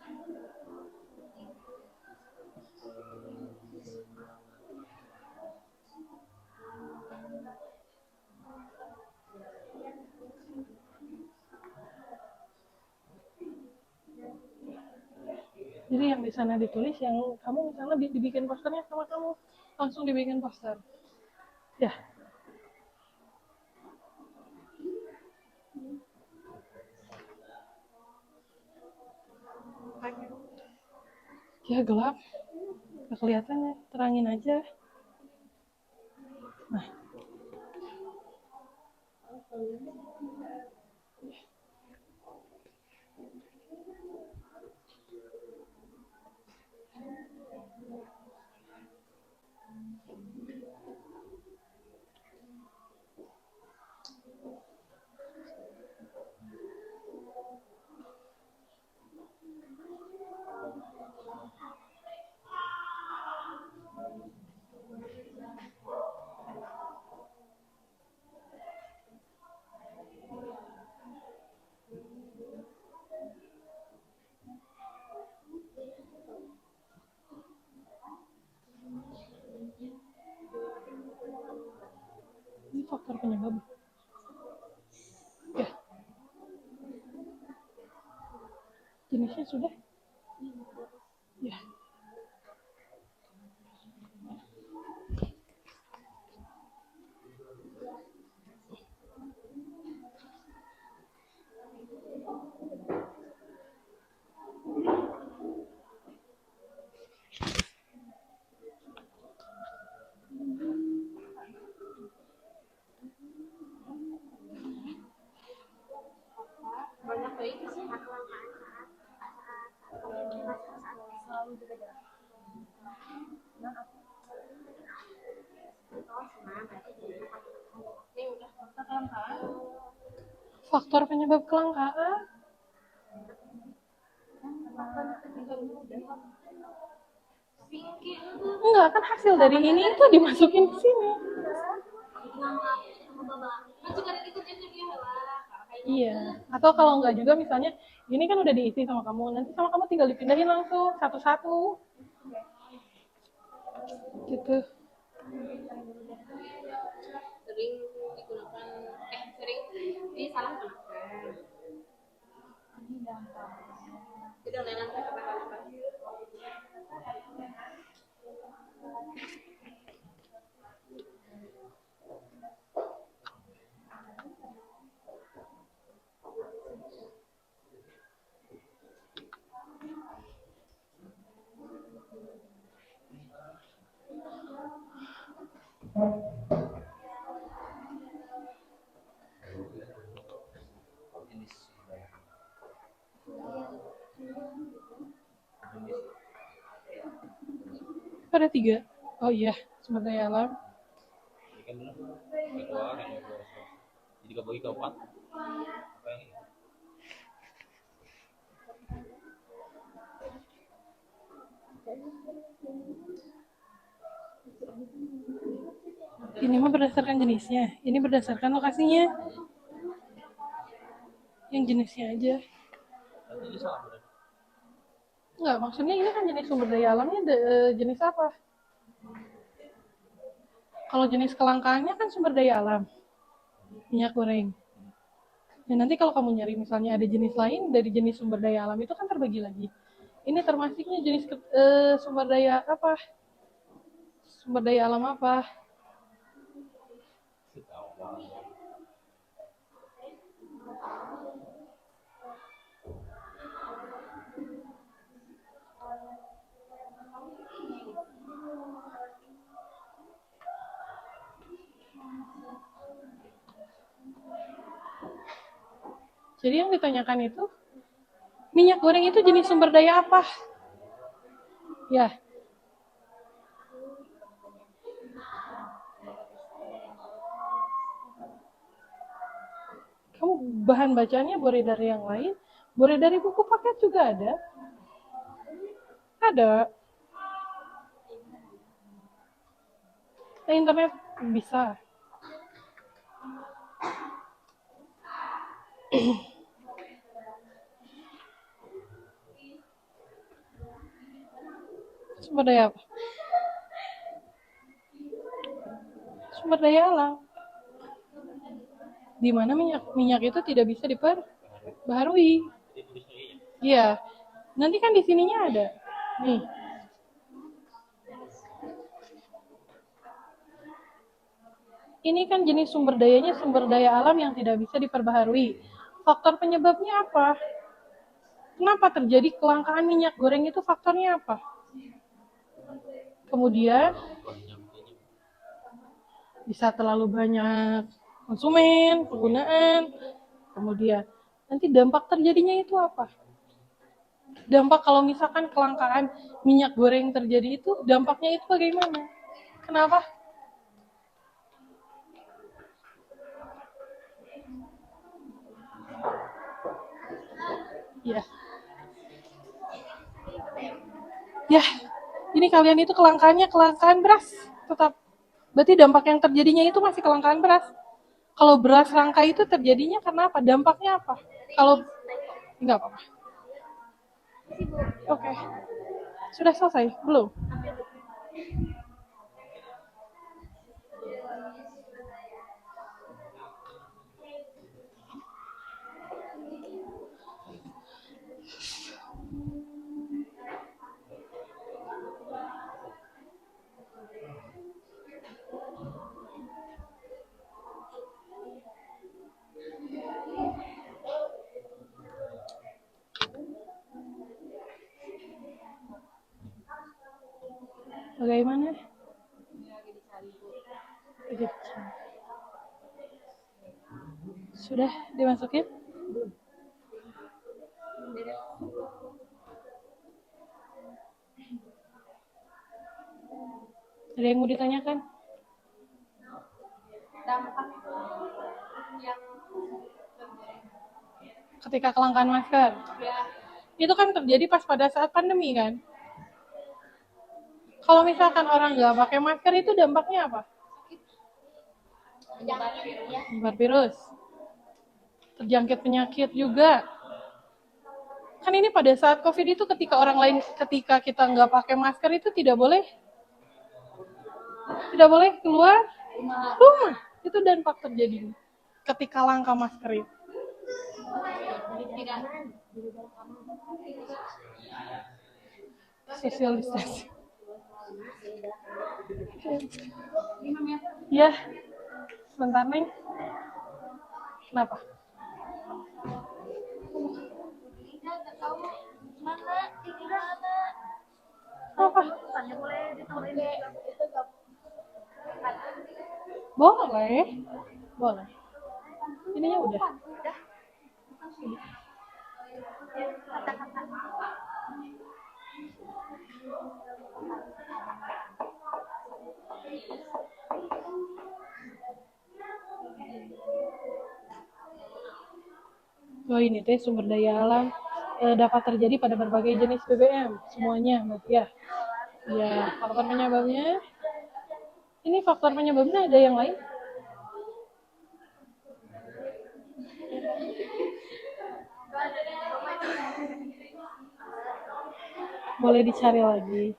Jadi yang di sana ditulis, yang kamu misalnya dibikin posternya sama kamu, langsung dibikin poster. Ya. Ya gelap, nggak kelihatan ya, terangin aja. Nah. Ini faktor penyebab. Ya. Jenisnya sudah? Ya. Banyak baik saat kelangkaan saat selalu juga Faktor penyebab kelangkaan. Enggak, kan hasil dari ini itu dimasukin ke sini. Iya, atau kalau enggak juga misalnya ini kan udah diisi sama kamu, nanti sama kamu tinggal dipindahin langsung satu-satu. Gitu. Sering digunakan sering disalahgunakan. Jadi online kapan-kapan. Ada 3. Oh iya, sumber daya alam. Ini kan belum ketua kan yang dua. Jadi kebagi ke 4. Apa yang ini? Ini mah berdasarkan jenisnya, ini berdasarkan lokasinya. Yang jenisnya aja. Jadi salah berarti. Enggak, maksudnya ini kan jenis sumber daya alamnya jenis apa? Kalau jenis kelangkaannya kan sumber daya alam, minyak goreng. Dan nanti kalau kamu nyari misalnya ada jenis lain dari jenis sumber daya alam itu kan terbagi lagi. Ini termasuknya jenis sumber daya apa? Sumber daya alam apa? Jadi yang ditanyakan itu, minyak goreng itu jenis sumber daya apa? Ya. Kamu bahan bacaannya boleh dari yang lain, boleh dari buku paket juga ada. Ada. Nah, internet bisa. Sumber daya apa? Sumber daya alam. Di mana minyak itu tidak bisa diperbaharui. Iya. Nanti kan di sininya ada. Nih. Ini kan jenis sumber dayanya sumber daya alam yang tidak bisa diperbaharui. Faktor penyebabnya apa? Kenapa terjadi kelangkaan minyak goreng itu faktornya apa? Kemudian bisa terlalu banyak konsumen, penggunaan. Kemudian nanti dampak terjadinya itu apa? Dampak kalau misalkan kelangkaan minyak goreng terjadi itu, dampaknya itu bagaimana? Kenapa? Ya. Ya, ini kalian itu kelangkaan beras. Tetap. Berarti dampak yang terjadinya itu masih kelangkaan beras. Kalau beras langka itu terjadinya karena apa? Dampaknya apa? Kalau enggak apa-apa. Oke. Sudah selesai? Belum? Bagaimana? Sudah dimasukin? Ada yang mau ditanyakan? Dampak yang Ketika kelangkaan masker. ya Itu kan terjadi pas pada saat pandemi kan? Kalau misalkan orang nggak pakai masker itu dampaknya apa? Nyebar virus. Terjangkit penyakit juga. Kan ini pada saat COVID itu ketika kita nggak pakai masker itu tidak boleh keluar rumah. Itu dampak terjadi ketika langka masker itu. Social distancing. Ya, sebentar Neng. Kenapa? Apa? Boleh. Boleh. Ininya udah. Oh ini teh sumber daya alam dapat terjadi pada berbagai jenis BBM semuanya berarti ya. Ya, faktor penyebabnya. Ini faktor penyebabnya ada yang lain? Boleh dicari lagi.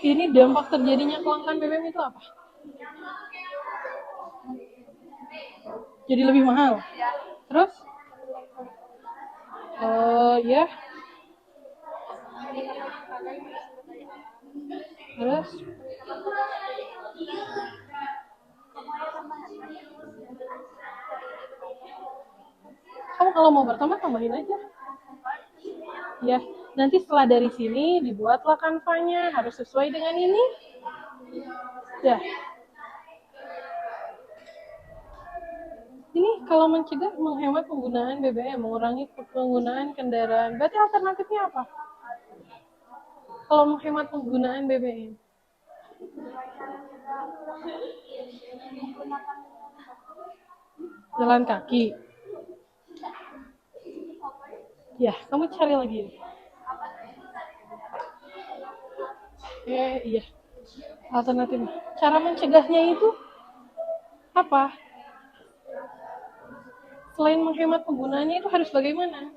Ini dampak terjadinya kelangkaan BBM itu apa? Jadi lebih mahal. Terus? Ya. Terus? Kamu kalau mau bertambah tambahin aja. Ya, nanti setelah dari sini dibuatlah kanvanya, harus sesuai dengan ini. Ya. Ini kalau mencegah menghemat penggunaan BBM, mengurangi penggunaan kendaraan. Berarti alternatifnya apa? Kalau menghemat penggunaan BBM. Jalan kaki. Ya, kamu cari lagi. Iya. Alternatifnya. Cara mencegahnya itu apa? Selain menghemat penggunaannya itu harus bagaimana?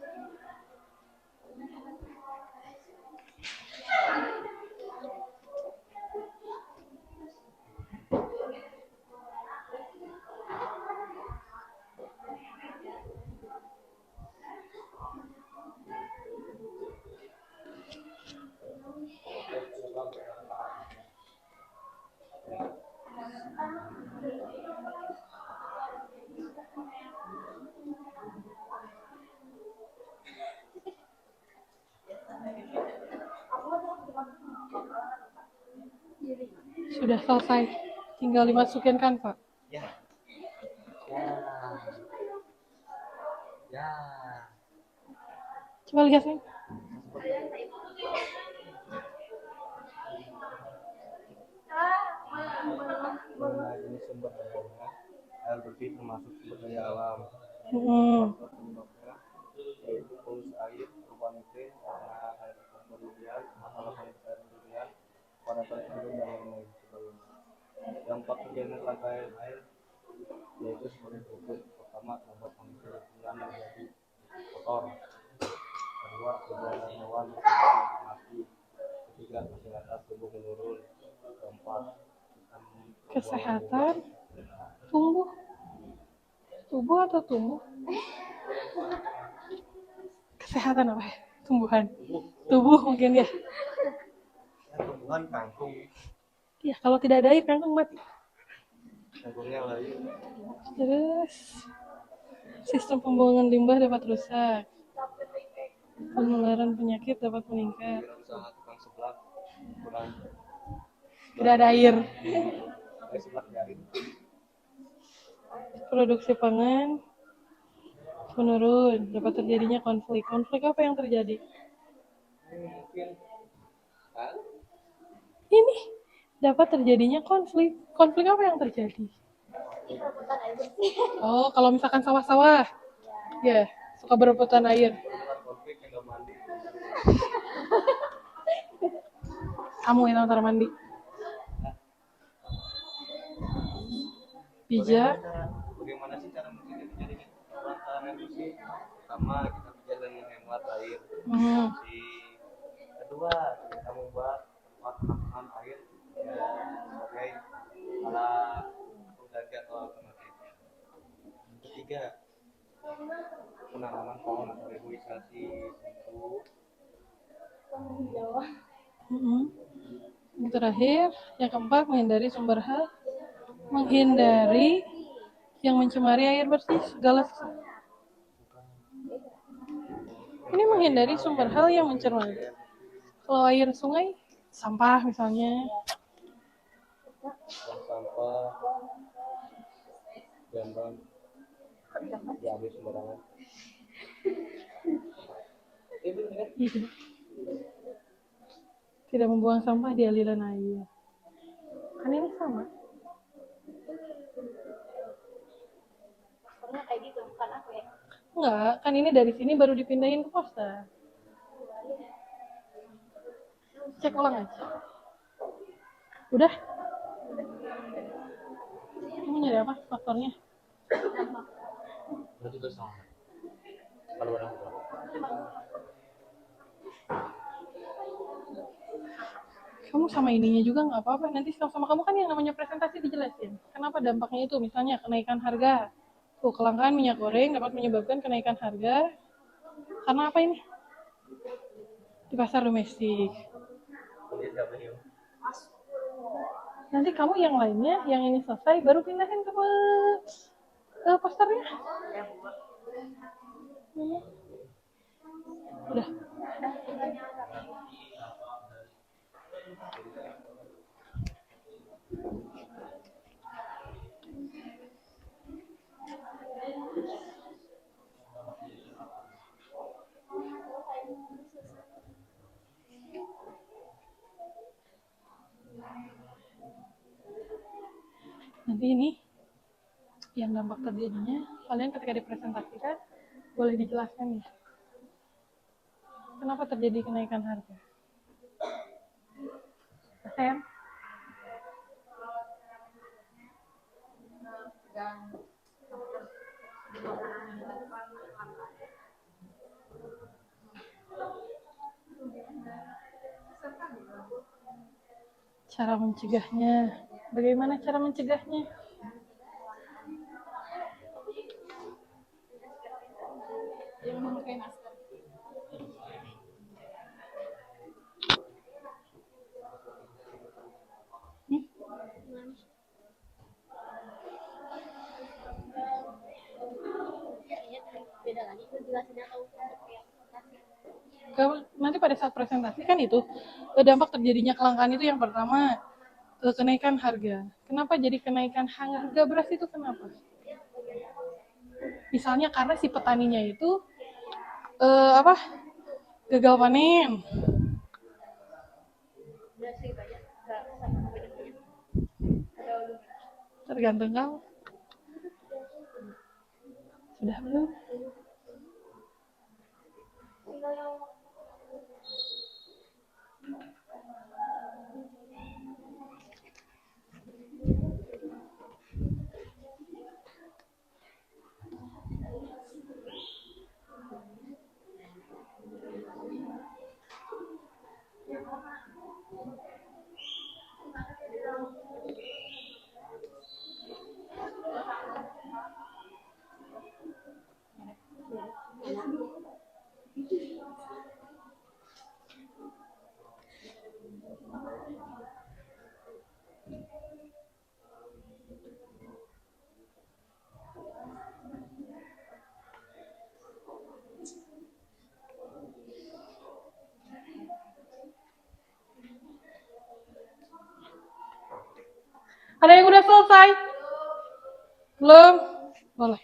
Sudah selesai. Tinggal dimasukin kan, Pak? Ya. Coba lihat nih. Mengenai jenis sumber dayanya, air bersih termasuk sumber daya alam. Hmm. Penyebabnya yaitu polusi air, perubahan iklim, karena air berlebihan, masalah kualitas air berlebihan, padatan penduduk dan lain-lain sebagainya. Dampak terjadinya rangkaian air yaitu sebagai berikut. Pertama, membuat kondisi lingkungan menjadi kotor. Kedua, keberadaan hewan mati. Ketiga, kesehatan tubuh menurun. Keempat, Kesehatan tubuh atau tumbuh? Kesehatan apa ya? Tumbuhan. Tubuh mungkin ya. tumbuhan kangkung. Ya, kalau tidak ada air kangkung mati. Kangkungnya lain. Terus sistem pembuangan limbah dapat rusak. Penularan penyakit dapat meningkat. Usaha tukang sebelah kurang. Tidak ada air. Sebelah dari. Produksi pangan menurun, dapat terjadinya konflik. Konflik apa yang terjadi? Mungkin. Ini dapat terjadinya konflik. Konflik apa yang terjadi? Oh, kalau misalkan sawah-sawah, ya suka berebutan air. Konflik yang mandi. Kamu yang antar mandi. Bijak. Bagaimana sih cara mencegah terjadinya kelangkaan air bersih? Pertama, kita bijak dan menghemat air. doang. Yang terakhir, yang keempat, menghindari sumber hal, menghindari yang mencemari air bersih segala sesuatu. Ini menghindari sumber hal yang mencemari. Kalau air sungai, sampah misalnya. Buang sampah, jamban, diambil sembarangan. Bener kan? Gitu. Tidak membuang sampah di aliran air. Kan ini sama. Posternya kayak gitu, bukan aku ya. Enggak, kan ini dari sini baru dipindahin ke poster. Cek ulang aja. Udah? Kamu nyari apa faktornya? Berarti itu sama. Kalau orang tua. Kamu sama ininya juga nggak apa-apa. Nanti sama kamu kan yang namanya presentasi dijelasin. Kenapa dampaknya itu? Misalnya kenaikan harga. Tuh, kelangkaan minyak goreng dapat menyebabkan kenaikan harga. Karena apa ini? Di pasar domestik. Nanti kamu yang lainnya, yang ini selesai, baru pindahin ke posternya. Udah. Nanti ini yang dampak terjadinya, kalian ketika dipresentasikan boleh dijelaskan ya. Kenapa terjadi kenaikan harga? Sen? Cara mencegahnya. Bagaimana cara mencegahnya? Jangan memakai masker. Beda lagi penjelasannya kalau untuk yang presentasi. Nanti pada saat presentasi kan itu dampak terjadinya kelangkaan itu yang pertama kenaikan harga. Kenapa jadi kenaikan harga beras itu kenapa? Misalnya karena si petaninya itu gagal panen. Tergantung kamu. Sudah belum? Ada yang udah selesai? Belum? Boleh.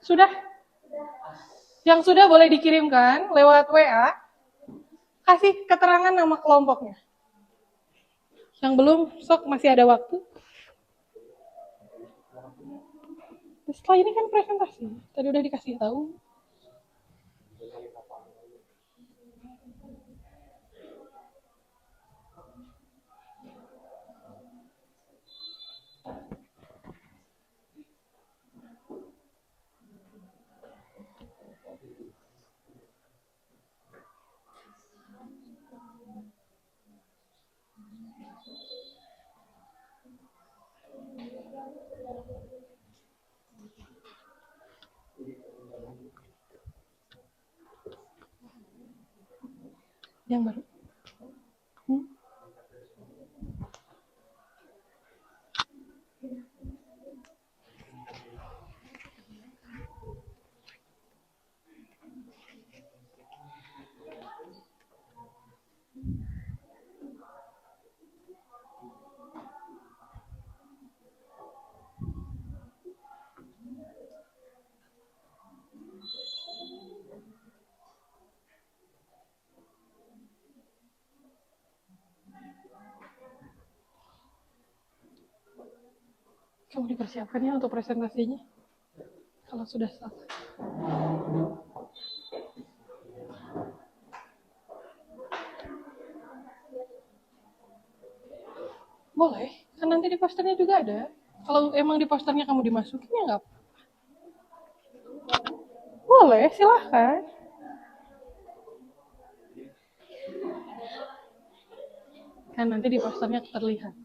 Sudah? Yang sudah boleh dikirimkan lewat WA, kasih keterangan nama kelompoknya. Yang belum, sok masih ada waktu. Setelah ini kan presentasi, tadi udah dikasih tahu. Yang baru. Kamu dipersiapkan ya untuk presentasinya. Kalau sudah selesai. Boleh, kan nanti di posternya juga ada. Kalau emang di posternya kamu dimasukin ya nggak apa-apa. Boleh, silahkan. Kan nanti di posternya terlihat.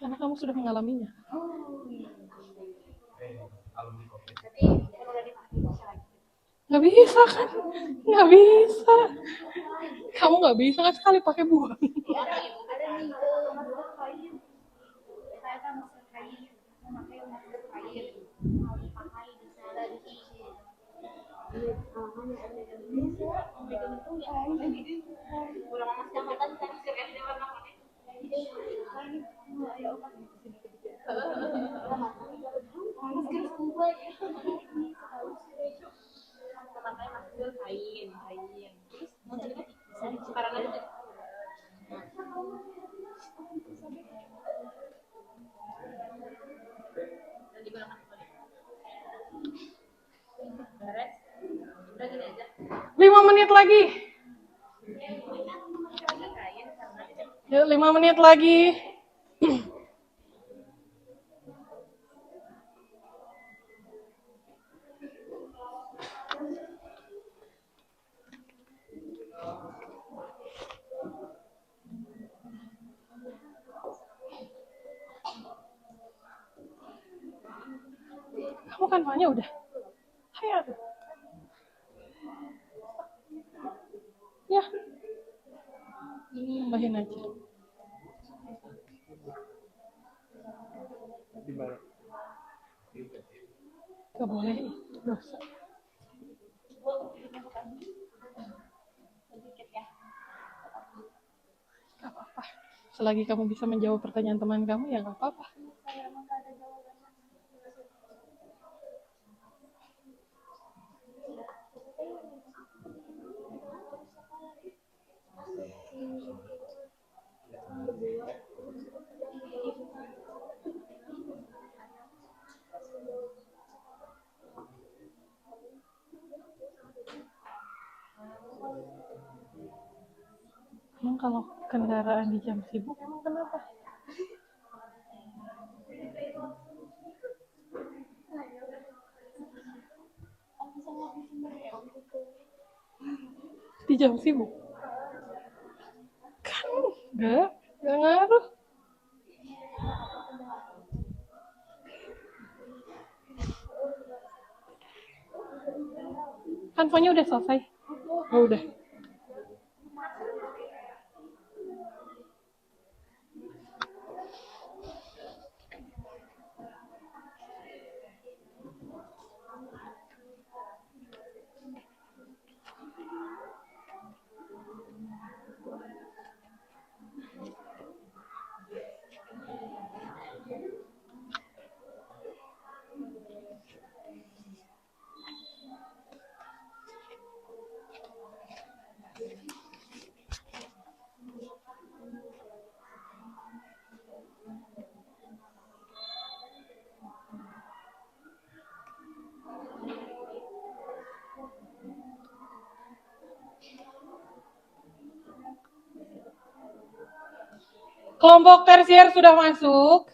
Karena kamu sudah mengalaminya. Nggak bisa kan? Nggak bisa. Kamu nggak bisa kan sekali pakai buang. Lima menit lagi. Yuk, 5 menit lagi. Kamu kan maunya udah. Ayo. Ya. Tambahin aja. Gak boleh, dosa. Gak apa-apa. Selagi kamu bisa menjawab pertanyaan teman kamu, ya gak apa-apa. Emang kalau kendaraan di jam sibuk emang kenapa? Di jam sibuk? Kan enggak ngaruh. Kan infonya udah selesai. Oh, udah. Kelompok tersier sudah masuk.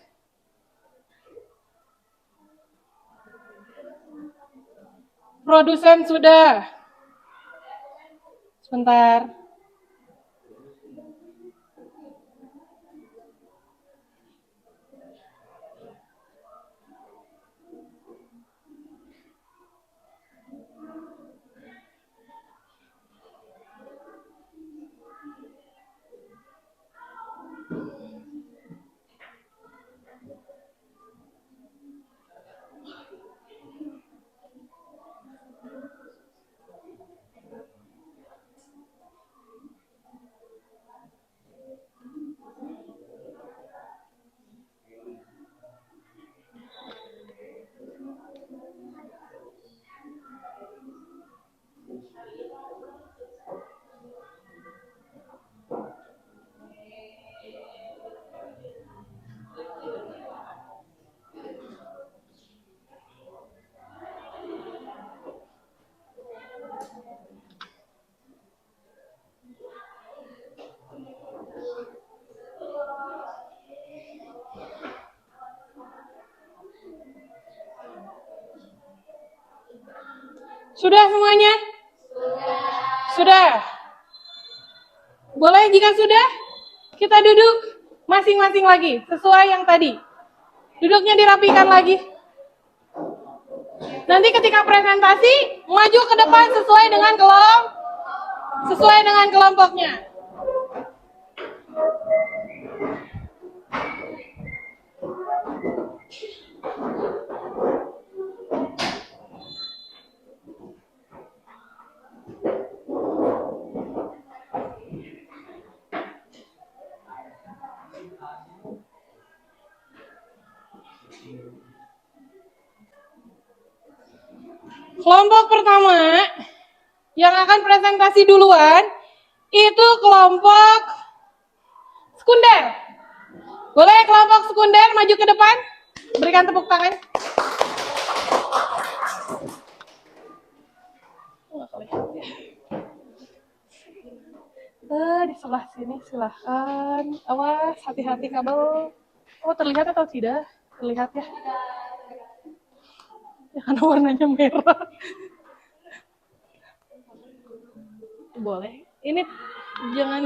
Produsen sudah. Sebentar. Sudah semuanya? Sudah. Boleh jika sudah, kita duduk masing-masing lagi, sesuai yang tadi. Duduknya dirapikan lagi. Nanti ketika presentasi, maju ke depan sesuai dengan kelompoknya. Kelompok pertama yang akan presentasi duluan itu kelompok sekunder. Boleh kelompok sekunder maju ke depan? Berikan tepuk tangan. Di sebelah sini silahkan. Awas, hati-hati kabel. Oh, terlihat atau tidak? Terlihat ya. Ya, karena warnanya merah. Boleh. Ini jangan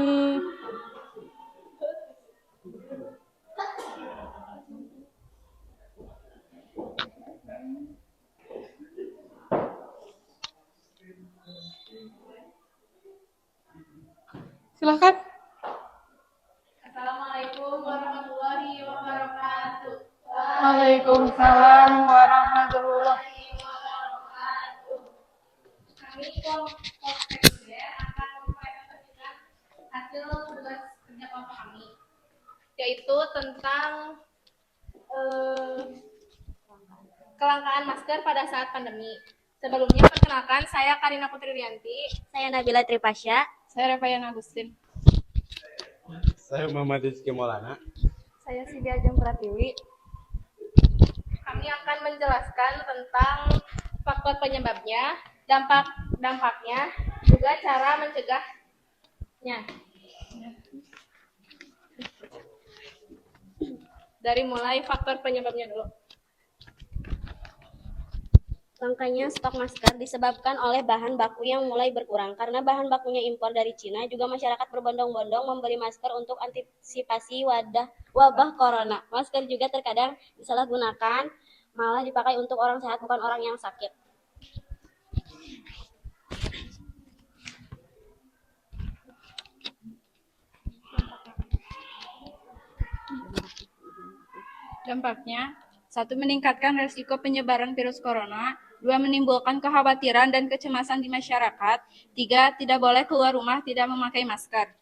silahkan. Assalamualaikum warahmatullahi wabarakatuh. Waalaikumsalam warahmatullahi wabarakatuh. Kami kelompok sekunder akan mempresentasikan hasil tugas kerja kelompok kami, yaitu tentang kelangkaan masker pada saat pandemi. Sebelumnya perkenalkan, saya Karina Putri Rianti. Saya Nabila Tripasya. Saya Revayana Agustin. Saya Muhammad Rizky Maulana. Saya Siti Ajeng Pratiwi. Kami akan menjelaskan tentang faktor penyebabnya, dampaknya, juga cara mencegahnya. Dari mulai faktor penyebabnya dulu. Langkanya stok masker disebabkan oleh bahan baku yang mulai berkurang. Karena bahan bakunya impor dari Cina, juga masyarakat berbondong-bondong membeli masker untuk antisipasi wabah corona. Masker juga terkadang disalahgunakan, malah dipakai untuk orang sehat bukan orang yang sakit. Dampaknya, 1. Meningkatkan risiko penyebaran virus corona. 2. Menimbulkan kekhawatiran dan kecemasan di masyarakat. 3. Tidak boleh keluar rumah tidak memakai masker.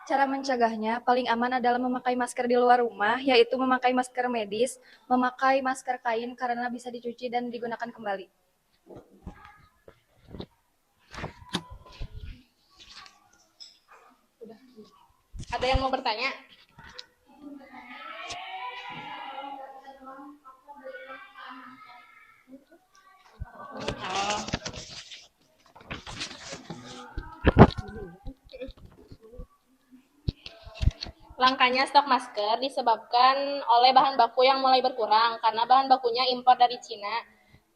Cara mencegahnya paling aman adalah memakai masker di luar rumah, yaitu memakai masker medis, memakai masker kain karena bisa dicuci dan digunakan kembali. Ada yang mau bertanya? Langkanya stok masker disebabkan oleh bahan baku yang mulai berkurang karena bahan bakunya impor dari Cina.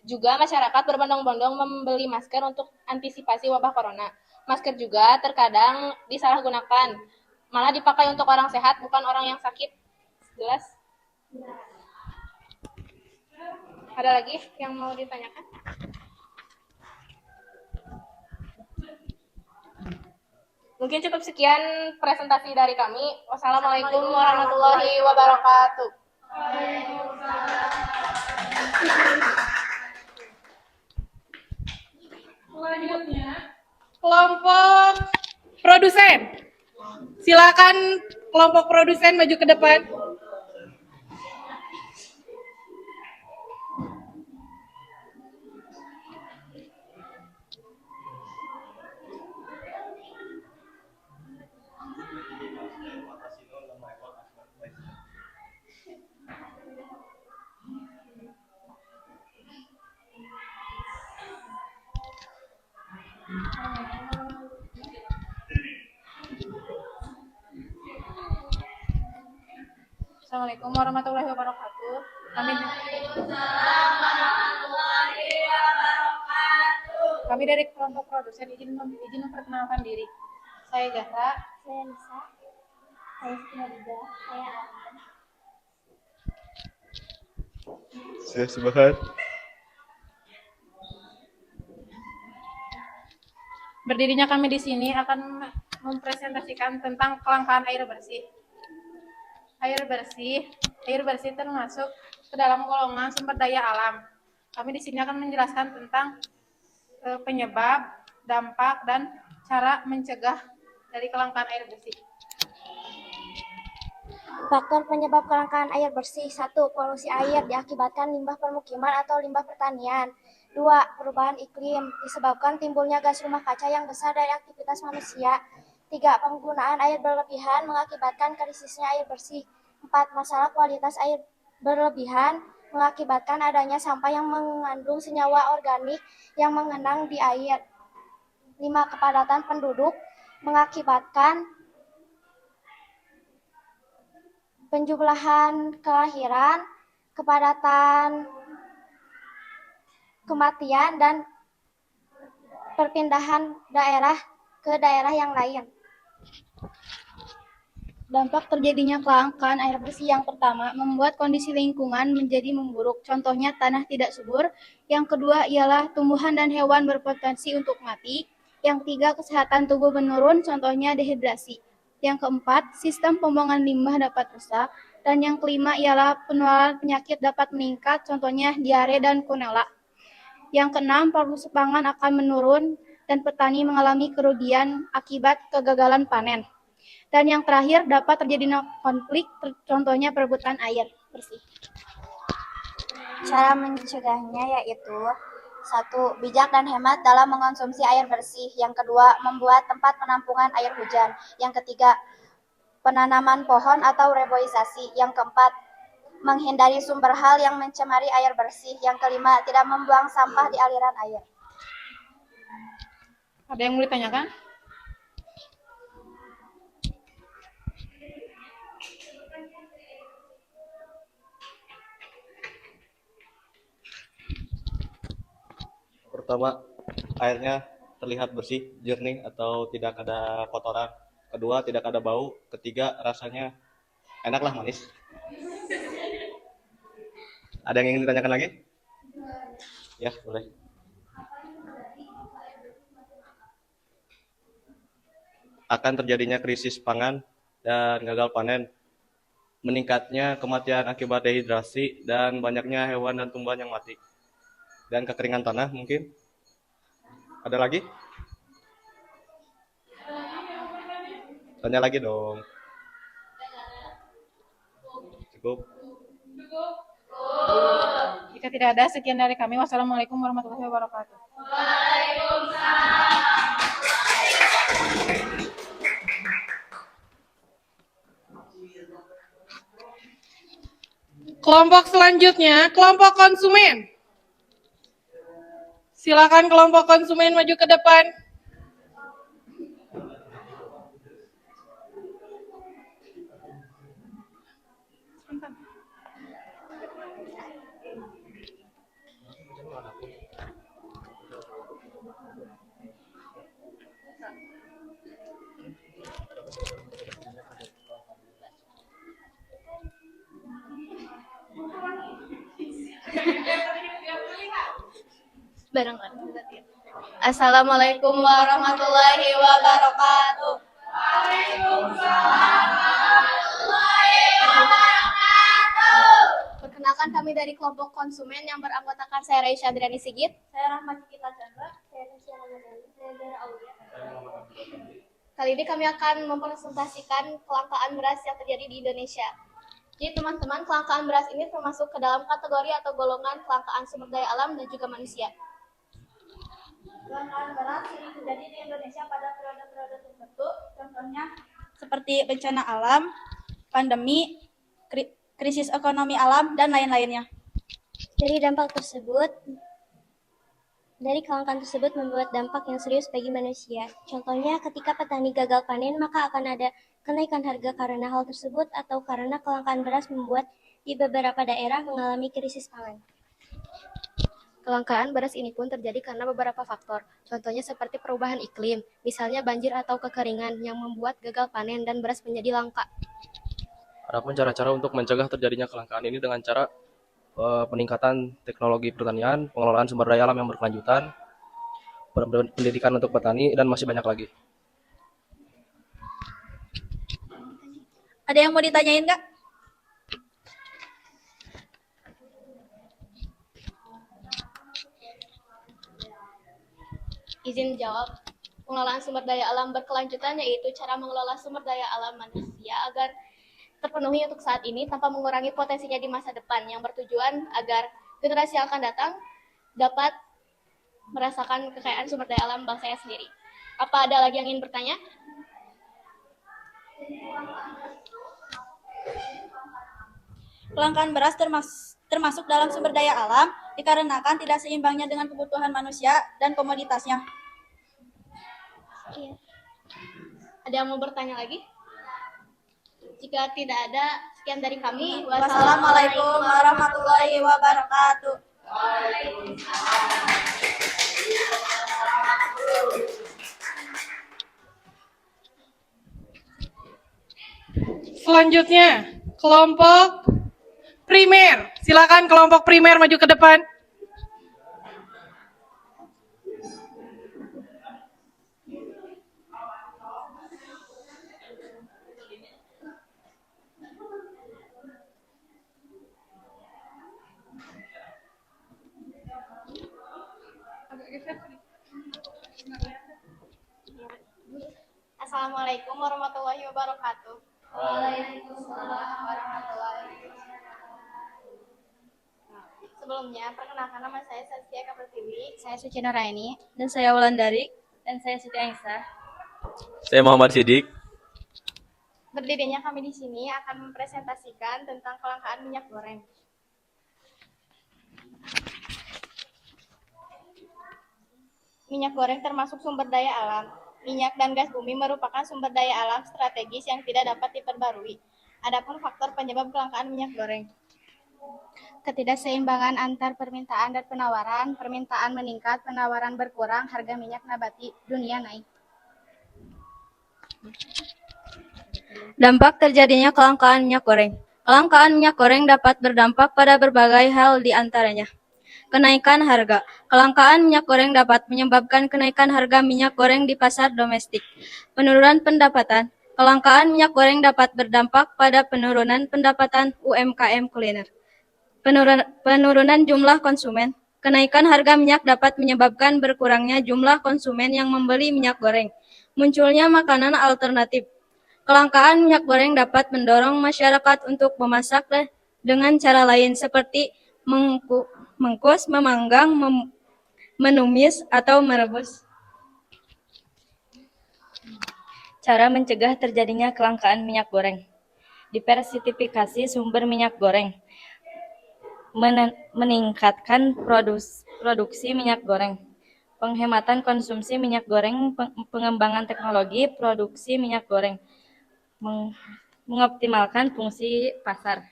Juga masyarakat berbondong-bondong membeli masker untuk antisipasi wabah corona. Masker juga terkadang disalahgunakan, malah dipakai untuk orang sehat bukan orang yang sakit. Jelas? Ada lagi yang mau ditanyakan? Mungkin cukup sekian presentasi dari kami. Wassalamualaikum warahmatullahi wabarakatuh. Selanjutnya, kelompok produsen. Silakan kelompok produsen maju ke depan. Assalamualaikum warahmatullahi wabarakatuh. Kami dari kelompok produsen izin memperkenalkan diri. Saya Gata. Saya Nisa. Saya Sinadida. Saya Arman. Saya Subhan. Berdirinya kami di sini akan mempresentasikan tentang kelangkaan air bersih. Air bersih termasuk ke dalam golongan sumber daya alam. Kami di sini akan menjelaskan tentang penyebab, dampak, dan cara mencegah dari kelangkaan air bersih. Faktor penyebab kelangkaan air bersih. 1. Polusi air diakibatkan limbah permukiman atau limbah pertanian. 2. Perubahan iklim disebabkan timbulnya gas rumah kaca yang besar dari aktivitas manusia. 3. Penggunaan air berlebihan mengakibatkan krisisnya air bersih. 4. Masalah kualitas air berlebihan mengakibatkan adanya sampah yang mengandung senyawa organik yang mengenang di air. 5. Kepadatan penduduk mengakibatkan penjumlahan kelahiran, kepadatan kematian, dan perpindahan daerah ke daerah yang lain. Dampak terjadinya kelangkaan air bersih yang pertama, membuat kondisi lingkungan menjadi memburuk. Contohnya tanah tidak subur. Yang kedua ialah tumbuhan dan hewan berpotensi untuk mati. Yang tiga, kesehatan tubuh menurun, contohnya dehidrasi. Yang keempat, sistem pembuangan limbah dapat rusak. Dan yang kelima ialah penularan penyakit dapat meningkat, contohnya diare dan konela. Yang keenam, produksi pangan akan menurun dan petani mengalami kerugian akibat kegagalan panen. Dan yang terakhir, dapat terjadi konflik, contohnya perebutan air bersih. Cara mencegahnya yaitu 1. Bijak dan hemat dalam mengonsumsi air bersih. Yang kedua, membuat tempat penampungan air hujan. Yang ketiga, penanaman pohon atau reboisasi. Yang keempat, menghindari sumber hal yang mencemari air bersih. Yang kelima, tidak membuang sampah di aliran air. Ada yang mau ditanyakan? Pertama, airnya terlihat bersih, jernih, atau tidak ada kotoran. Kedua, tidak ada bau. Ketiga, rasanya enaklah manis. Ada yang ingin ditanyakan lagi? Ya, boleh. Akan terjadinya krisis pangan dan gagal panen, meningkatnya kematian akibat dehidrasi, dan banyaknya hewan dan tumbuhan yang mati. Dan kekeringan tanah mungkin. Ada lagi? Tanya lagi dong. Cukup? Jika tidak ada, sekian dari kami. Wassalamualaikum warahmatullahi wabarakatuh. Kelompok selanjutnya, kelompok konsumen. Silakan kelompok konsumen maju ke depan. Assalamualaikum warahmatullahi wabarakatuh. Perkenalkan, kami dari kelompok konsumen yang beranggotakan saya Raisya Adriani Sigit, saya Rahmat Cikita Chandra, saya Raisya Ramadhani, saya Dara Aulia. Kali ini kami akan mempresentasikan kelangkaan beras yang terjadi di Indonesia. Jadi teman-teman, kelangkaan beras ini termasuk ke dalam kategori atau golongan kelangkaan sumber daya alam dan juga manusia. Kelangkaan beras yang terjadi di Indonesia pada periode-periode tertentu, contohnya seperti bencana alam, pandemi, krisis ekonomi alam, dan lain-lainnya. Dari kelangkaan tersebut membuat dampak yang serius bagi manusia. Contohnya, ketika petani gagal panen, maka akan ada kenaikan harga karena hal tersebut atau karena kelangkaan beras membuat di beberapa daerah mengalami krisis pangan. Kelangkaan beras ini pun terjadi karena beberapa faktor, contohnya seperti perubahan iklim, misalnya banjir atau kekeringan yang membuat gagal panen dan beras menjadi langka. Adapun cara-cara untuk mencegah terjadinya kelangkaan ini dengan cara peningkatan teknologi pertanian, pengelolaan sumber daya alam yang berkelanjutan, pendidikan untuk petani, dan masih banyak lagi. Ada yang mau ditanyain nggak? Izin jawab. Pengelolaan sumber daya alam berkelanjutan yaitu cara mengelola sumber daya alam manusia agar terpenuhi untuk saat ini tanpa mengurangi potensinya di masa depan, yang bertujuan agar generasi yang akan datang dapat merasakan kekayaan sumber daya alam bangsanya sendiri. Apa ada lagi yang ingin bertanya? Kelangkaan beras termasuk dalam sumber daya alam dikarenakan tidak seimbangnya dengan kebutuhan manusia dan komoditasnya. Ada yang mau bertanya lagi? Jika tidak ada, sekian dari kami. Wassalamualaikum warahmatullahi wabarakatuh. Selanjutnya, kelompok primer. Silakan kelompok primer maju ke depan. Assalamualaikum warahmatullahi wabarakatuh. Waalaikumsalam warahmatullahi wabarakatuh. Sebelumnya, perkenalkan nama saya Saskia Kapertiwi. Saya Suci Nuraini. Dan saya Wulandari. Dan saya Siti Aisyah. Saya Muhammad Sidik. Berdirinya kami di sini akan mempresentasikan tentang kelangkaan minyak goreng. Minyak goreng termasuk sumber daya alam. Minyak dan gas bumi merupakan sumber daya alam strategis yang tidak dapat diperbarui. Adapun faktor penyebab kelangkaan minyak goreng: ketidakseimbangan antar permintaan dan penawaran, permintaan meningkat, penawaran berkurang, harga minyak nabati dunia naik. Dampak terjadinya kelangkaan minyak goreng. Kelangkaan minyak goreng dapat berdampak pada berbagai hal di antaranya. Kenaikan harga. Kelangkaan minyak goreng dapat menyebabkan kenaikan harga minyak goreng di pasar domestik. Penurunan pendapatan. Kelangkaan minyak goreng dapat berdampak pada penurunan pendapatan UMKM kuliner. Penurunan jumlah konsumen. Kenaikan harga minyak dapat menyebabkan berkurangnya jumlah konsumen yang membeli minyak goreng. Munculnya makanan alternatif. Kelangkaan minyak goreng dapat mendorong masyarakat untuk memasak dengan cara lain seperti mengkukus, memanggang, menumis, atau merebus. Cara mencegah terjadinya kelangkaan minyak goreng. Diversifikasi sumber minyak goreng. Meningkatkan produksi minyak goreng. Penghematan konsumsi minyak goreng, pengembangan teknologi produksi minyak goreng. Mengoptimalkan fungsi pasar.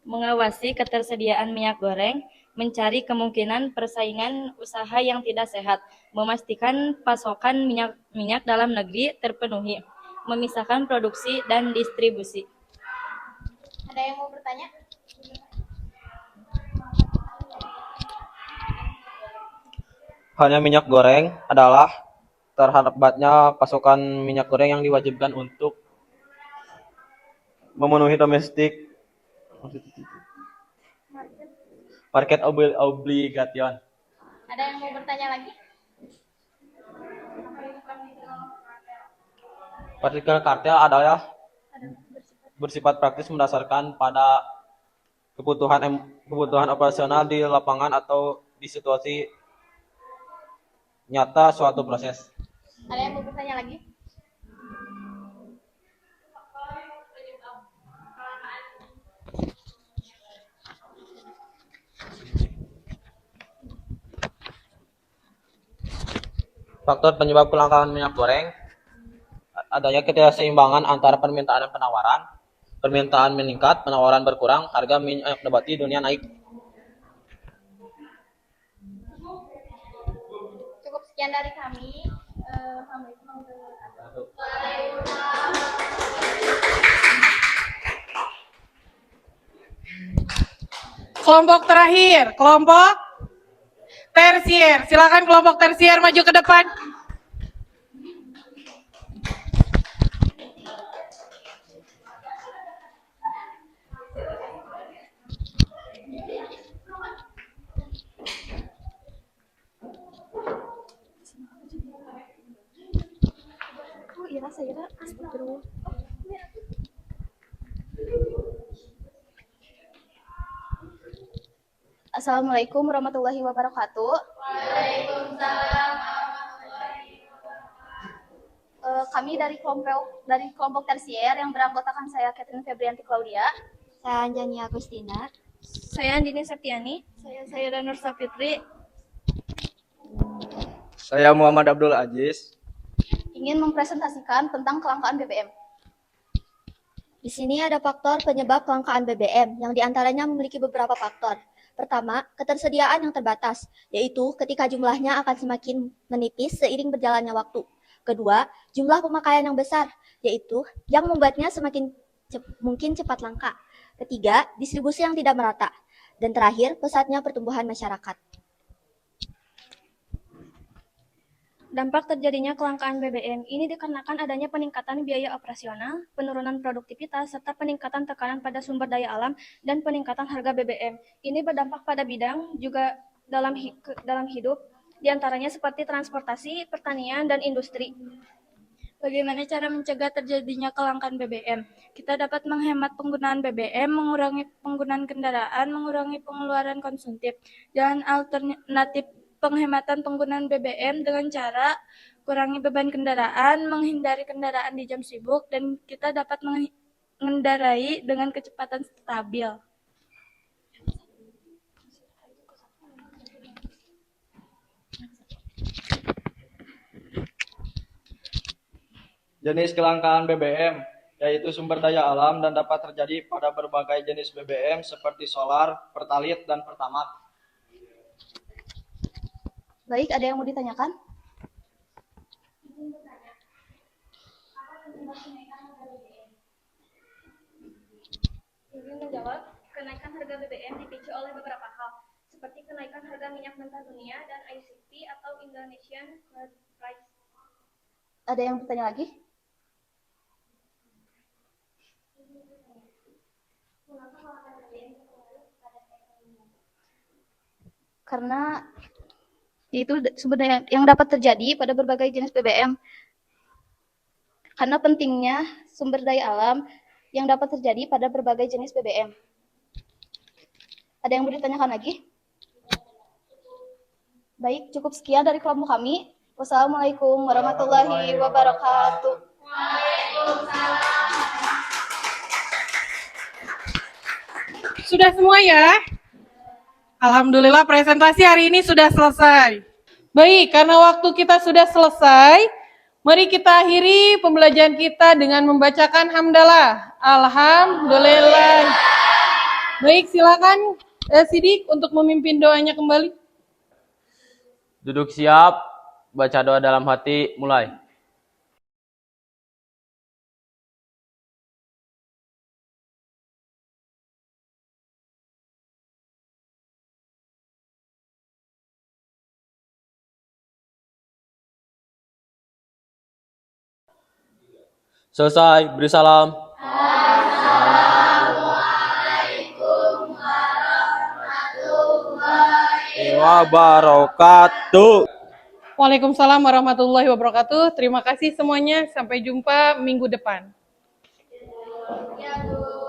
Mengawasi ketersediaan minyak goreng, mencari kemungkinan persaingan usaha yang tidak sehat, memastikan pasokan minyak dalam negeri terpenuhi, memisahkan produksi dan distribusi. Ada yang mau bertanya? Halnya minyak goreng adalah terhambatnya pasokan minyak goreng yang diwajibkan untuk memenuhi domestik market obligation. Ada yang mau bertanya lagi? Partikel kartel adalah bersifat praktis berdasarkan pada kebutuhan operasional di lapangan atau di situasi nyata suatu proses. Ada yang mau bertanya lagi? Faktor penyebab kelangkaan minyak goreng: adanya ketidakseimbangan antara permintaan dan penawaran, permintaan meningkat, penawaran berkurang, harga minyak nabati dunia naik. Cukup sekian dari kami. Assalamualaikum warahmatullahi wabarakatuh. Kelompok terakhir, kelompok tersier. Silakan kelompok tersier maju ke depan. Assalamualaikum warahmatullahi wabarakatuh. Waalaikumsalam. Kami dari kelompok tersier yang beranggotakan saya Catherine Febrianti Claudia. Saya Anjani Agustina. Saya Andini Septiani. Saya Danur Sapitri. Saya Muhammad Abdul Aziz. Ingin mempresentasikan tentang kelangkaan BBM. Di sini ada faktor penyebab kelangkaan BBM yang diantaranya memiliki beberapa faktor. Pertama, ketersediaan yang terbatas, yaitu ketika jumlahnya akan semakin menipis seiring berjalannya waktu. Kedua, jumlah pemakaian yang besar, yaitu yang membuatnya semakin mungkin cepat langka. Ketiga, distribusi yang tidak merata. Dan terakhir, pesatnya pertumbuhan masyarakat. Dampak terjadinya kelangkaan BBM ini dikarenakan adanya peningkatan biaya operasional, penurunan produktivitas, serta peningkatan tekanan pada sumber daya alam dan peningkatan harga BBM. Ini berdampak pada bidang juga dalam hidup, diantaranya seperti transportasi, pertanian, dan industri. Bagaimana cara mencegah terjadinya kelangkaan BBM? Kita dapat menghemat penggunaan BBM, mengurangi penggunaan kendaraan, mengurangi pengeluaran konsumtif. Jalan alternatif penghematan penggunaan BBM dengan cara kurangi beban kendaraan, menghindari kendaraan di jam sibuk, dan kita dapat mengendarai dengan kecepatan stabil. Jenis kelangkaan BBM, yaitu sumber daya alam dan dapat terjadi pada berbagai jenis BBM seperti solar, pertalit, dan pertamax. Baik, ada yang mau ditanyakan? Izin menjawab, kenaikan harga BBM dipicu oleh beberapa hal, seperti kenaikan harga minyak mentah dunia dan ICP atau Indonesian Crude Price. Ada yang bertanya lagi? Karena itu sebenarnya yang dapat terjadi pada berbagai jenis BBM. Karena pentingnya sumber daya alam yang dapat terjadi pada berbagai jenis BBM. Ada yang mau ditanyakan lagi? Baik, cukup sekian dari kelompok kami. Wassalamualaikum warahmatullahi wabarakatuh. Sudah semua ya? Alhamdulillah presentasi hari ini sudah selesai. Baik, karena waktu kita sudah selesai, mari kita akhiri pembelajaran kita dengan membacakan hamdalah. Alhamdulillah. Baik, silakan Sidik untuk memimpin doanya kembali. Duduk siap, baca doa dalam hati, mulai. Selesai, beri salam. Assalamualaikum warahmatullahi Wabarakatuh. Waalaikumsalam warahmatullahi wabarakatuh. Terima kasih semuanya. Sampai jumpa minggu depan. wabarakatuh.